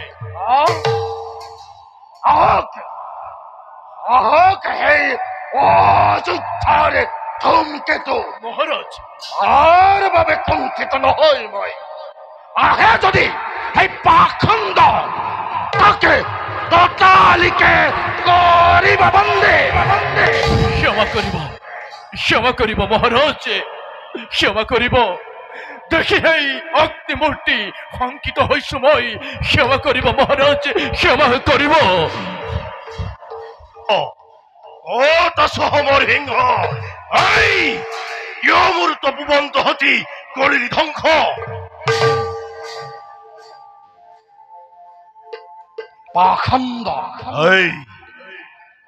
মহারাজ আর বাবে কুণ্ঠিত নহয় মই আহে যদি সেই পাখণ্ড তাকে ততালিকে কৰিব বন্দে ক্ষমা কৰিব মহাৰাজ ক্ষমা কৰিব। দেখি সেই অগ্নিমূৰ্তি শংকিত হৈছো মই, ক্ষমা কৰিব মহাৰাজ ক্ষমা কৰিব। ও দশহমৰ সিংহ এই মোৰ তপোবন তহতি কৰিলি ধ্বংস। পাখণ্ড এই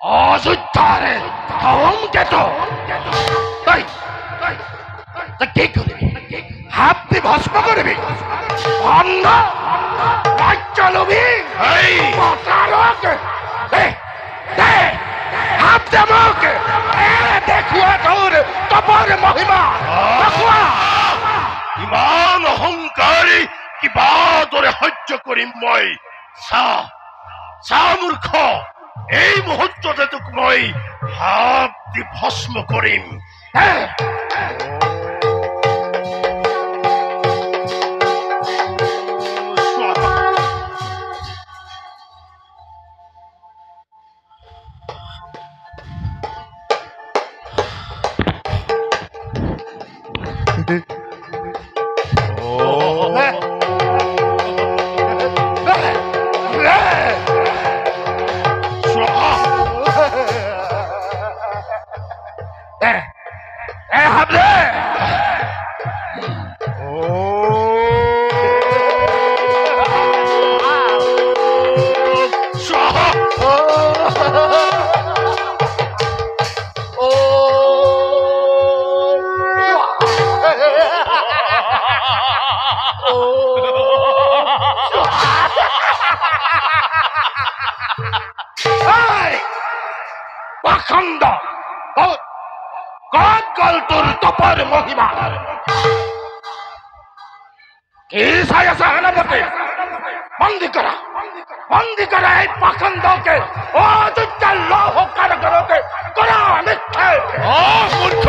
অযোধ্যাৰে ধমকেতো তই কি কৰিবি? হাতী ভস্ম কৰিবি? অন্ধ ৰাজ্য লবি? দেখুৱা তোৰ তপৰ মহিমা দেখুৱা। ইমান অহংকাৰী কিবা দৰে সহ্য কৰিম মই? চা মূৰ্খ, এই মুহূৰ্ততে তোক মই হাত দি ভস্ম কৰিম। পাখণ্ড কত গল তোৰ তপৰ মহিমা? কি চাই আছে সেনাপতি? বন্দী কৰা এই পাখণ্ডকে অযোধ্যাৰ লৌহ কাৰাগাৰতে কৰা মিথ্যে। মূৰ্খ,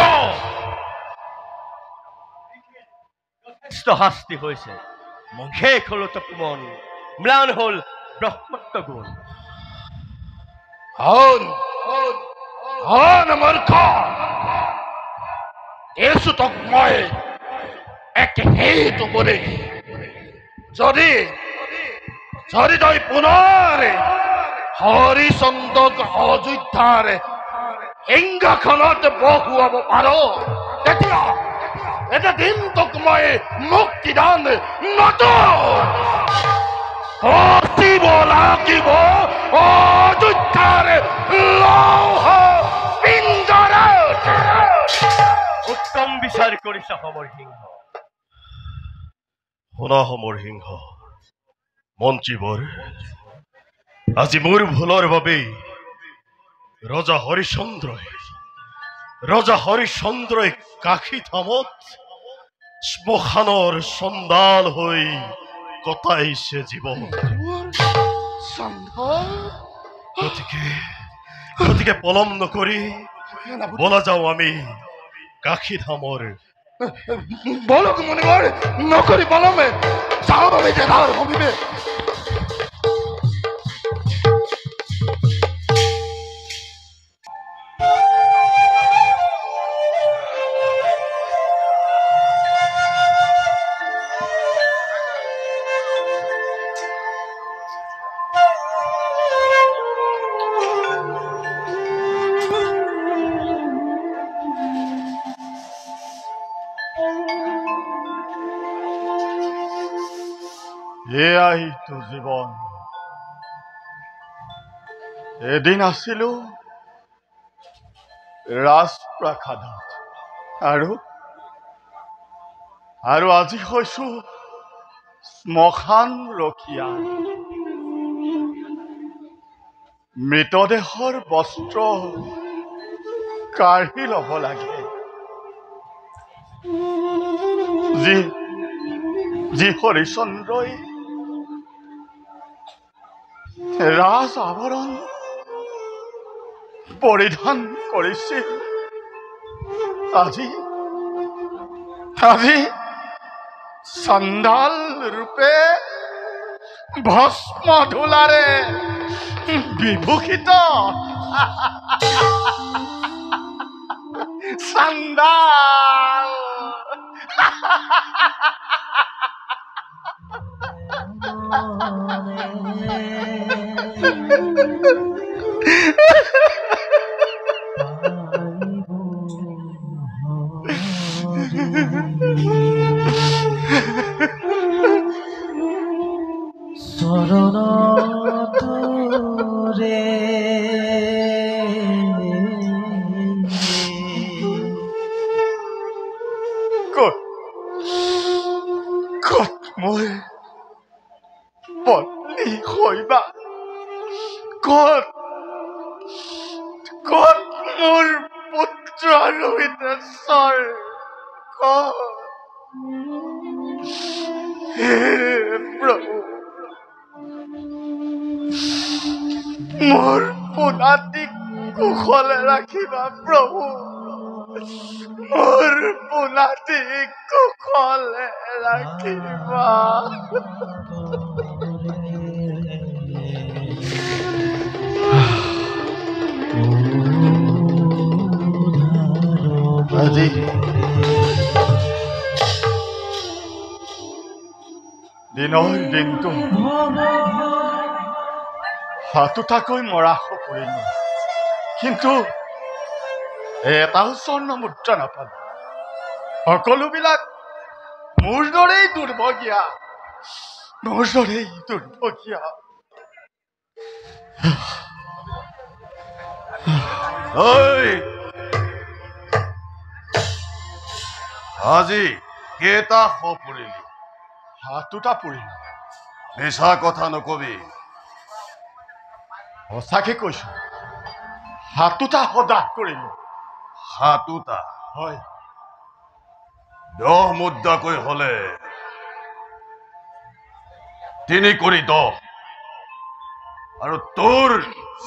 শাস্তি হৈছে। শেষ হল তপোবন, ম্লান হল ব্ৰহ্মত্ব গুণ। মূৰ্খ, এইছো তোক মই এক হেতু কৰি যদি তই পুনৰ হৰিচন্দ্ৰক অযোধ্যাৰ সিংহাসনত বহুৱাব পাৰ, তেতিয়া এটা দিন তোক মই মুক্তিদান নতুন লাগিব অযোধ্যাৰ লৌহ পিঞ্জৰাত। উত্তম বিচাৰ কৰিছা সমৰ সিংহ। শুনা সমৰ সিংহ, মন্ত্ৰীবৰ, আজি মোৰ ভুলৰ বাবেই ৰজা হৰিচন্দ্ৰই কাশী ধামত শ্মশানৰ চণ্ডাল হৈ কটাইছে জীৱন। গতিকে পলম নকৰি বলা যাওঁ আমি কাশীধামৰ বলক মুনিবৰ নকৰি পলমে যাওঁ আমি জেগাৰ সমীপে এয়াই তো জীৱন এদিন আছিলো ৰাজপ্ৰাসাদত আৰু আজি হৈছো শ্মশান ৰখীয়া মৃতদেহৰ বস্ত্ৰ কাঢ়ি ল'ব লাগে যি হৰিচন্দ্ৰই ৰাজ আৱৰণ পৰিধান কৰিছিল আজি চণ্ডাল ৰূপে ভস্ম ধূলাৰে বিভূষিত চণ্ডাল চৰণতৰে কত মোৰ পত্নী হইবা কত মোৰ পুত্ৰ ৰোহিতেশ্বৰ কত হে প্ৰভু মোৰ পোনাটিক কুশলে ৰাখিবা প্ৰভু মোৰ পোনাটিক কুশলে ৰাখিবা আজি দিনৰ দিনটো হাতোটাকৈ মৰা পৰিলো কিন্তু এটাও স্বৰ্ণ মুদ্ৰা নাপালো সকলোবিলাক মোৰ দৰেই দুৰ্ভগীয়া আজি কেইটা পৰিলি হাতোটা পৰিলো মিছা কথা নকবি সঁচাকে কৈছো হাতোটা সদাহ কৰিলো হাতোটা হয় 10 মুদ্ৰাকৈ হলে 3 কৰি 10 আৰু তোৰ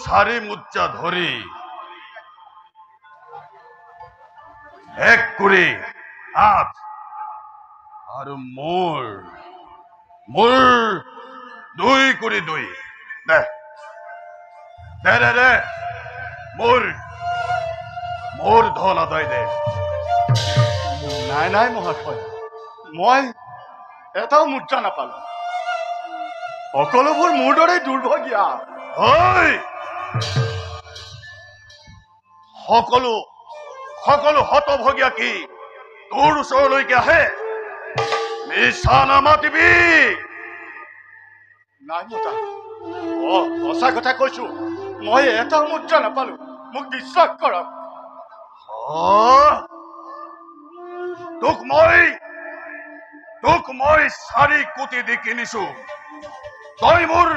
4 মুদ্ৰা ধৰি 1 কৰি 8 আৰু মোৰ 2 কৰি 2 দে মোৰ ধন আদায় দে নাই মহাশয় মই এটাও মুদ্ৰা নাপালো সকলোবোৰ মোৰ দৰেই দুৰ্ভগীয়া সকলো হতভগীয়া কি তোৰ ওচৰলৈকে আহে মিছা নামাতিবি নাই মতা সঁচা কথা কৈছো মই এটাও মুদ্ৰা নাপালো মোক বিশ্বাস কৰক তোক মই 4 কোটি দি কিনিছো তই মোৰ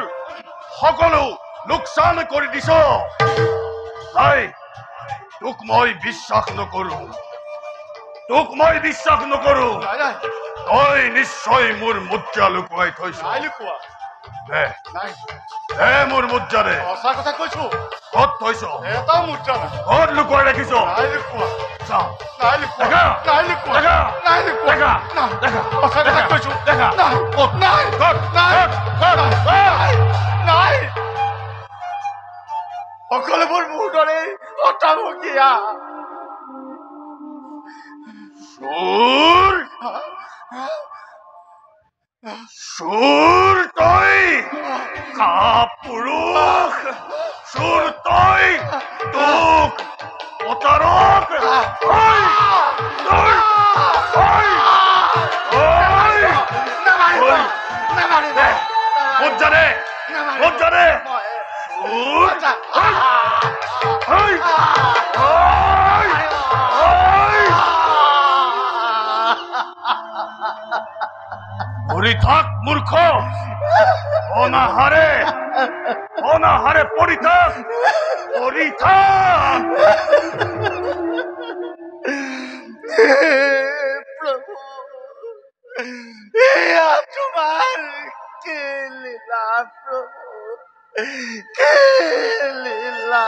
সকলো লোকচান কৰি দিছ তোক মই বিশ্বাস নকৰো তই নিশ্চয় মোৰ মুদ্ৰা লুকুৱাই থৈছ নাই লুকুৱা দে মোৰ মুদ্ৰা দে সঁচা কথা কৈছো ক'ত থৈছ এটাও মুদ্ৰা নাই ক'ত লুকুৱাই ৰাখিছ নাই লুকুৱা চা নাই লুকুৱা দেখা। নাই লুকুৱা দেখা। নাই লুকুৱা দেখা। নাই দেখা। সঁচা কথা কৈছো দেখা। নাই ক'ত? নাই ক'ত? নাই ক'ত? নাই নাই সকলোবোৰ মোৰ দৰেই অতামকীয়া চোৰ চোৰ তই কাপুৰুষ চোৰ তই তোক প্ৰতাৰক তই তই তই ক'ত জানে ক'ত জানে চোৰ পৰি থাক মূৰ্খ অনাহাৰে অনাহাৰে পৰি থাক পৰি থাক প্ৰভু এয়া তোমাৰ কি লীলা প্ৰভু কি লীলা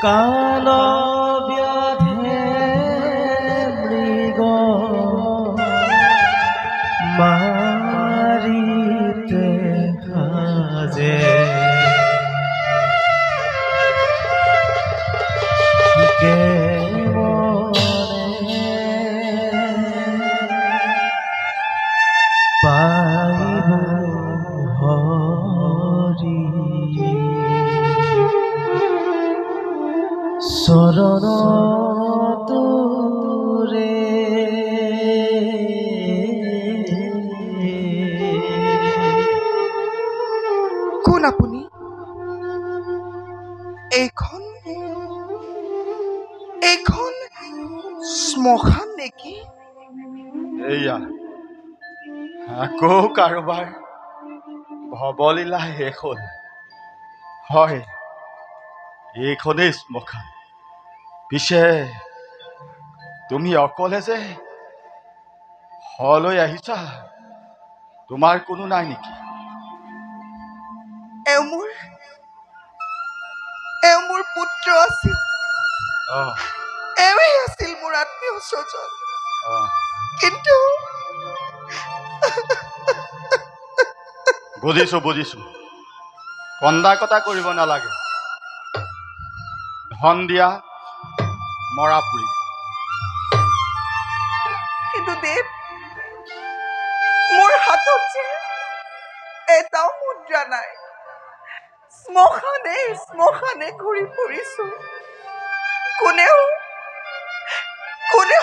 কাল ব্যাধে মৃগ মাৰিতে সাজে পাইব হৰি চৰণ তোৰে কোন আপুনি এইখন এইখন শ্মশান নেকি এয়া আকৌ কাৰোবাৰ ভৱলীলা শেষ হ'ল হয় এইখনেই শ্মশান পিছে তুমি অকলে যে হলৈ আহিছা তোমাৰ কোনো নাই নেকি এওঁ মোৰ পুত্ৰ আছিল এৱেই আছিল মোৰ আত্মীয় স্বজন কিন্তু বুজিছো কন্দা কটা কৰিব নালাগে ধন দিয়া মৰা পুৰি কিন্তু দেৱ মোৰ হাতত যে এটাও মুদ্ৰা নাই শ্মশানে ঘূৰি ফুৰিছো কোনেও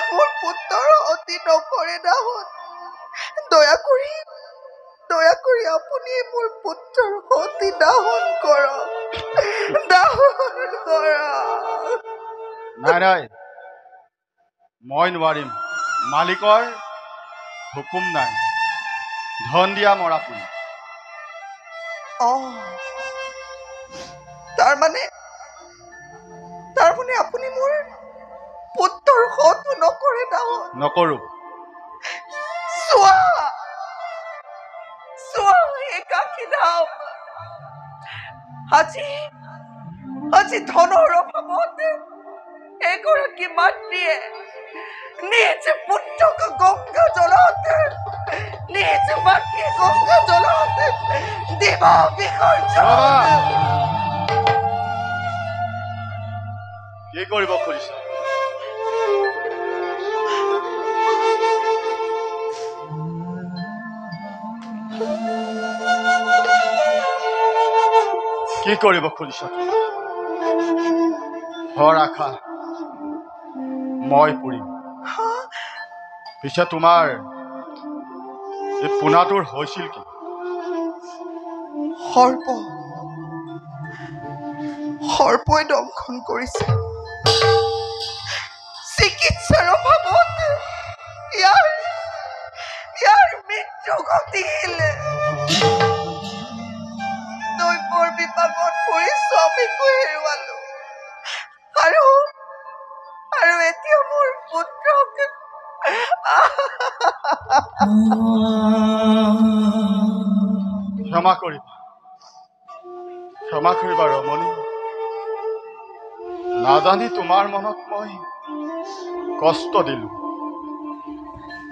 মোৰ পুত্ৰৰ অতি নকৰে দাহন দয়া কৰি আপুনি মোৰ পুত্ৰৰ অতি দাহন কৰক নাই মই নোৱাৰিম মালিকৰ হুকুম নাই ধন দিয়া মৰা পুৰি তাৰমানে আপুনি মোৰ পুত্ৰৰ হতো নকৰে দাহন নকৰো চোৱা একাকী ধাম আজি ধনৰ অভাৱত এগৰাকী মাতৃয়ে নিজ পুত্ৰক গংগা জলত দিব বিসৰ্জন কি কৰিব খুজিছা কি কৰিব খুজিছা ৰাখা মই পুৰিম পিছে তোমাৰ এই পোনাটোৰ হৈছিল কি সৰ্পই দংশন কৰিছে। চিকিৎসাৰ অভাৱত ইয়াৰ মৃত্যু ঘটিল। দৈৱৰ বিপাকত পৰি স্বামীকো হেৰুৱালো, আৰু এতিয়া মোৰ পুত্ৰক ক্ষমা কৰিবা ৰমণী। নাজানি তোমাৰ মনত মই কষ্ট দিলো।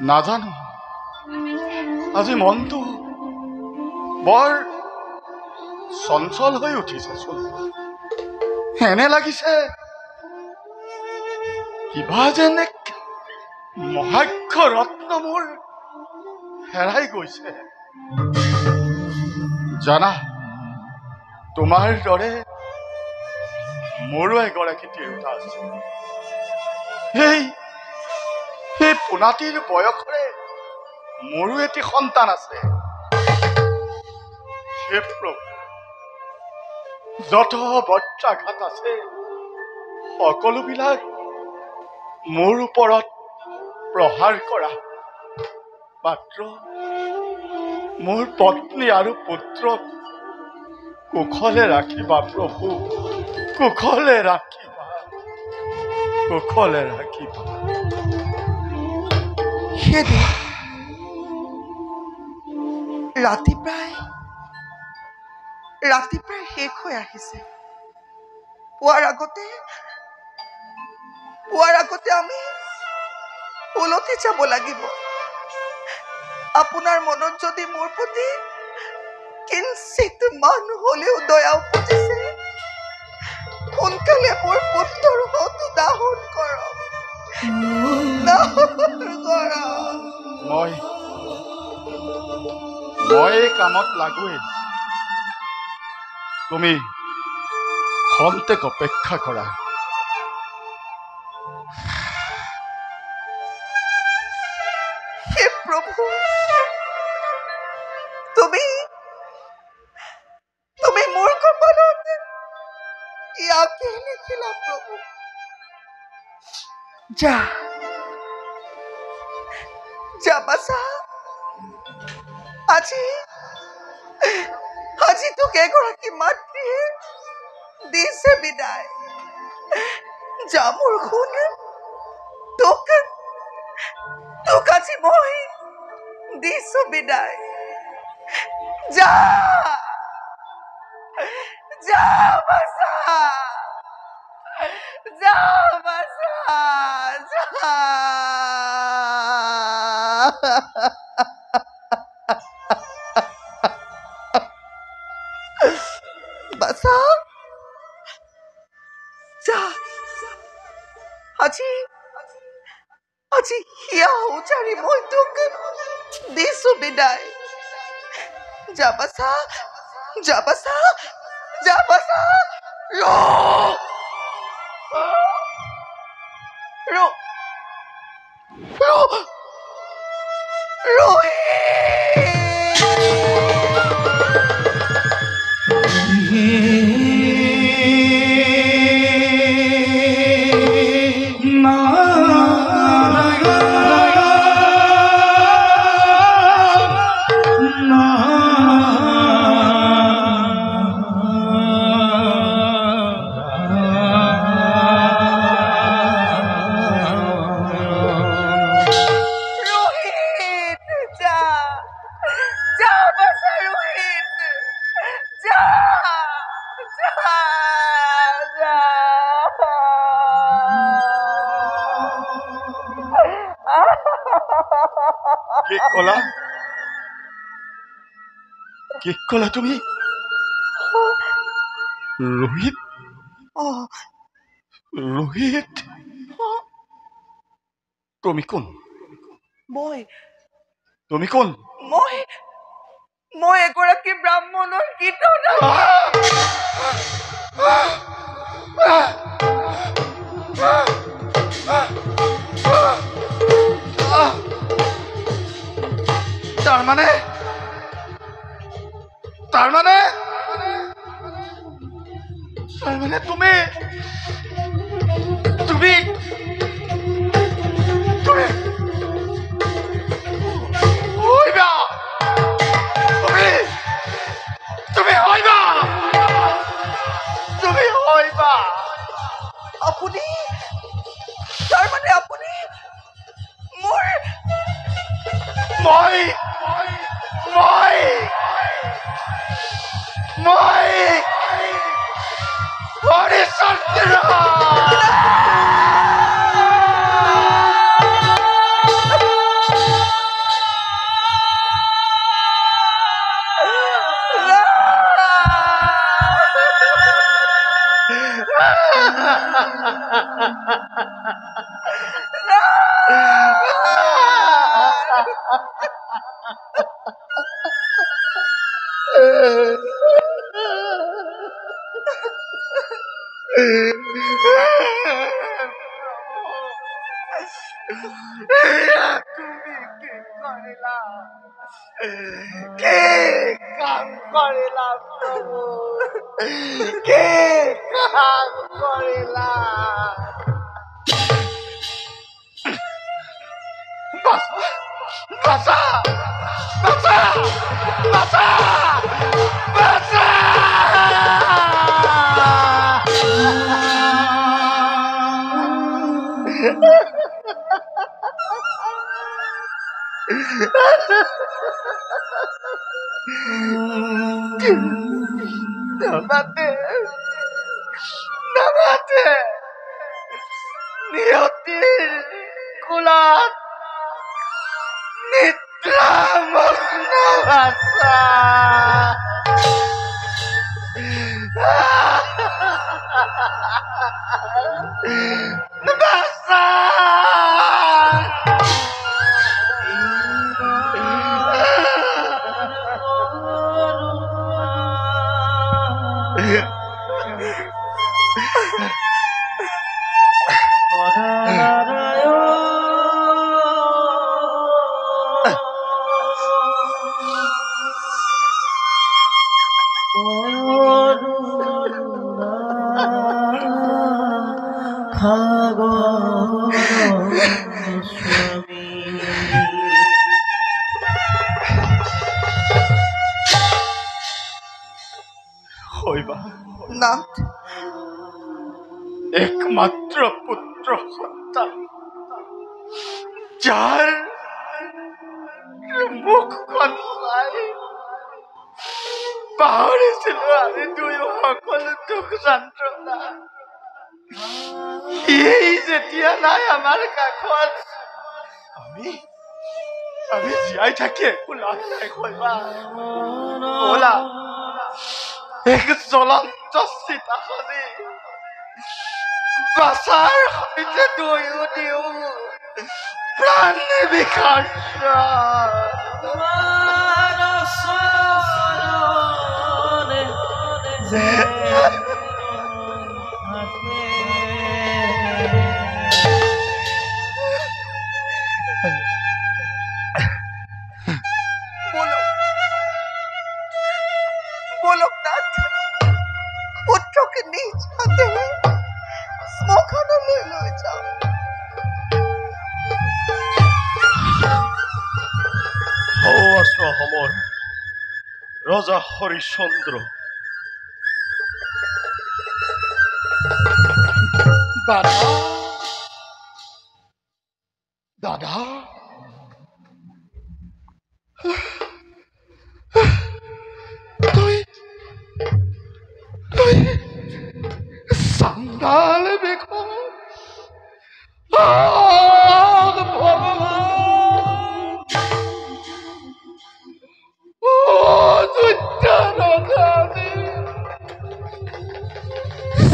নাজানো আজি মনটো বৰ চঞ্চল হৈ উঠিছেচোন। এনে লাগিছে কিবা যেন এক মহাক্ষ ৰত্ন মোৰ হেৰাই গৈছে। জানা, তোমাৰ দৰে মোৰো এগৰাকী তিৰোতা আছে। সেই পোনাটিৰ বয়সৰে মোৰো এটি সন্তান আছে। হে প্ৰভু, যত বজ্ৰাঘাত আছে সকলোবিলাক মোৰ ওপৰত প্ৰহাৰ কৰা, মাত্ৰ মোৰ পত্নী আৰু পুত্ৰক কুশলে ৰাখিবা প্ৰভু, কুশলে ৰাখিবা। সেইদিন ৰাতি প্ৰায় শেষ হৈ আহিছে। পুৱাৰ আগতে আমি উলটি যাব লাগিব। আপোনাৰ মনত যদি মোৰ প্ৰতি কিঞ্চিত মান হলেও দয়া উপজিছে, সোনকালে মোৰ পুত্ৰৰ হতু দাহন কৰক। মই এই কামত লাগোৱেই। তুমি খন্তেক অপেক্ষা কৰা। হে প্ৰভু, তুমি মোৰ কপালত ইয়াকে লিখিলা প্ৰভু। যা বাছা, আজি তোক এগৰাকী মাতৃয়ে দিছে বিদায়। যা মোৰ শুন, তোক আজি মই দিছো বিদায়। যা বাছা, যা বাছা, যা। বাছা, যা। আজি হিয়া উচাৰি মই তোক দিছো বিদায়। যা বাছা, যা বাছা, যা বাছা। কি কলা তুমি? ৰোহিত? ৰোহিত, তুমি কোন? তুমি কোন? মই এগৰাকী ব্ৰাহ্মণৰ কীৰ্তন। তাৰমানে নহলে তুমি তুমি তুমি হইবা তুমি তুমি হইবা তুমি হইবা আপুনি তাৰমানে আপুনি মোৰ মই মই মই হৰিচন্দ্ৰ নিয়তিৰ কোলাত নিদ্ৰামগ্ন ভাষা নাথ একমাত্ৰ পুত্ৰ সন্তান যাৰ মুখখন চাই পাহৰিছিলো আমি দুয়ো সকলো দুখ যন্ত্ৰণা এই যেতিয়া নাই আমাৰ কাষত আমি জীয়াই থাকি একো লাভ নাই ব'লা এক জ্বলন্ত চিতা সাজি বাছাৰ সৈতে দুয়ো দিওঁ প্ৰাণ বলক নাথ পুত্ৰকে নিজ হাতেৰে শ্মশানলৈ লৈ যাওঁ অসমৰ ৰজা হৰিশ্চন্দ্ৰ দাদা দাদা তুই চান্দাল বেখন ভগৱান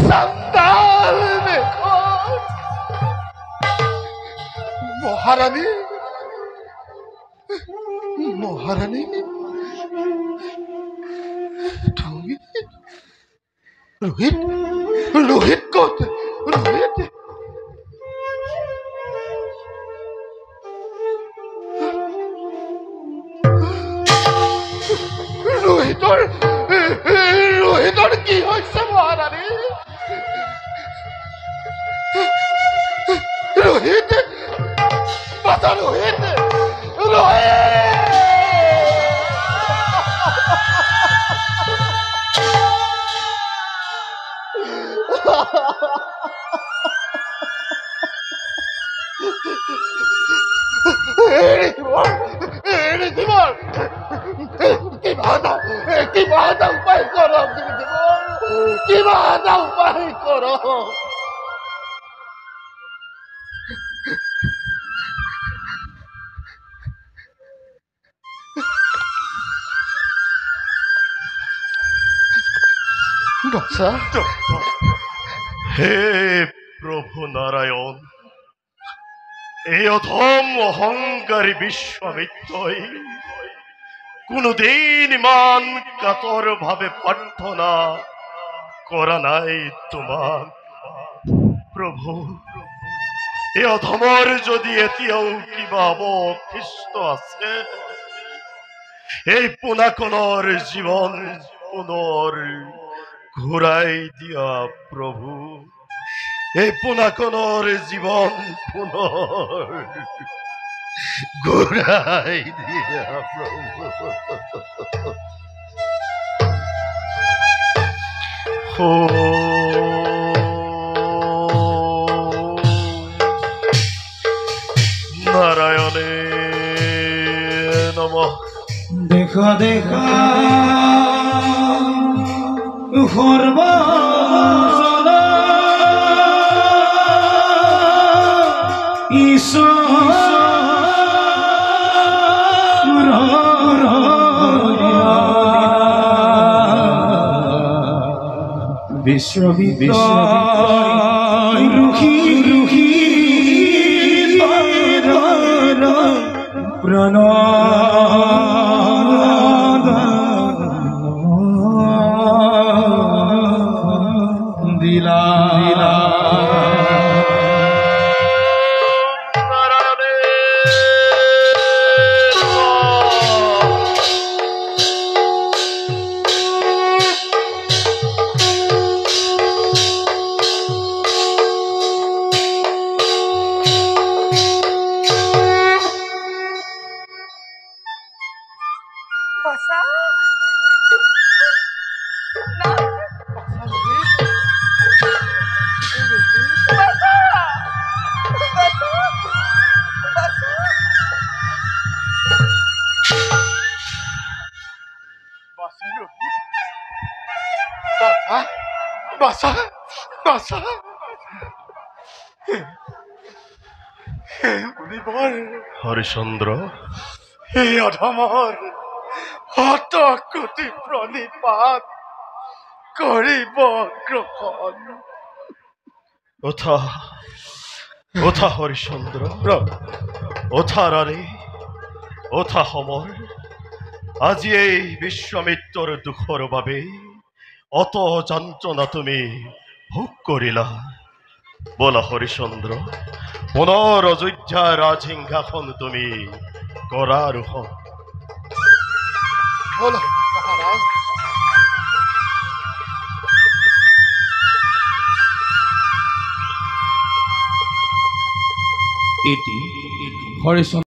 চান্দাল বেখন মহাৰাণী মহাৰাণী তুমি ৰোহিত ৰোহিত ক'ত ৰোহিত ৰোহিতৰ কি হৈছে মহাৰাণী ৰোহিত বাচা ৰোহিত কিবা এটা উপায় কৰক কিবা এটা উপায় কৰক হে প্ৰভু নাৰায়ণ, এই অধম অহংকাৰী বিশ্বামিত্ৰই কোনদিন ইমান কাতৰ ভাবে প্ৰাৰ্থনা কৰা নাই তোমাৰ। প্ৰভু, এই অধমৰ যদি এতিয়াও কিবা অৱশিষ্ট আছে, এই পোনাকণৰ জীৱন পুনৰ ঘূৰাই দিয়া প্ৰভু। এই পোনাকণৰ জীৱন পুনৰ ঘূৰাই দিয়া প্ৰভু। নাৰায়ণে নমঃ। দেখা দেখা সৰ্বজনা বিশ্ববিদ্যালয় ৰুখি ৰুখি প্ৰাণ দিলা বাচা বাচা বাচা হৰিচন্দ্ৰ, এই অধমৰ শত কোটি প্ৰণিপাত কৰিব গ্ৰহণ। ওঠা ওঠা হৰিচন্দ্ৰ, ওঠা ৰানী, ওঠা সমৰ। আজি এই বিশ্বামিত্ৰৰ দুখৰ বাবে অত যন্ত্ৰণা তুমি ভোগ কৰিলা। বলা হৰিচন্দ্ৰ, পুনৰ অযোধ্যা ৰাজসিংহাসন তুমি কৰা ৰোহণ। এটি হৰিচন্দ্ৰ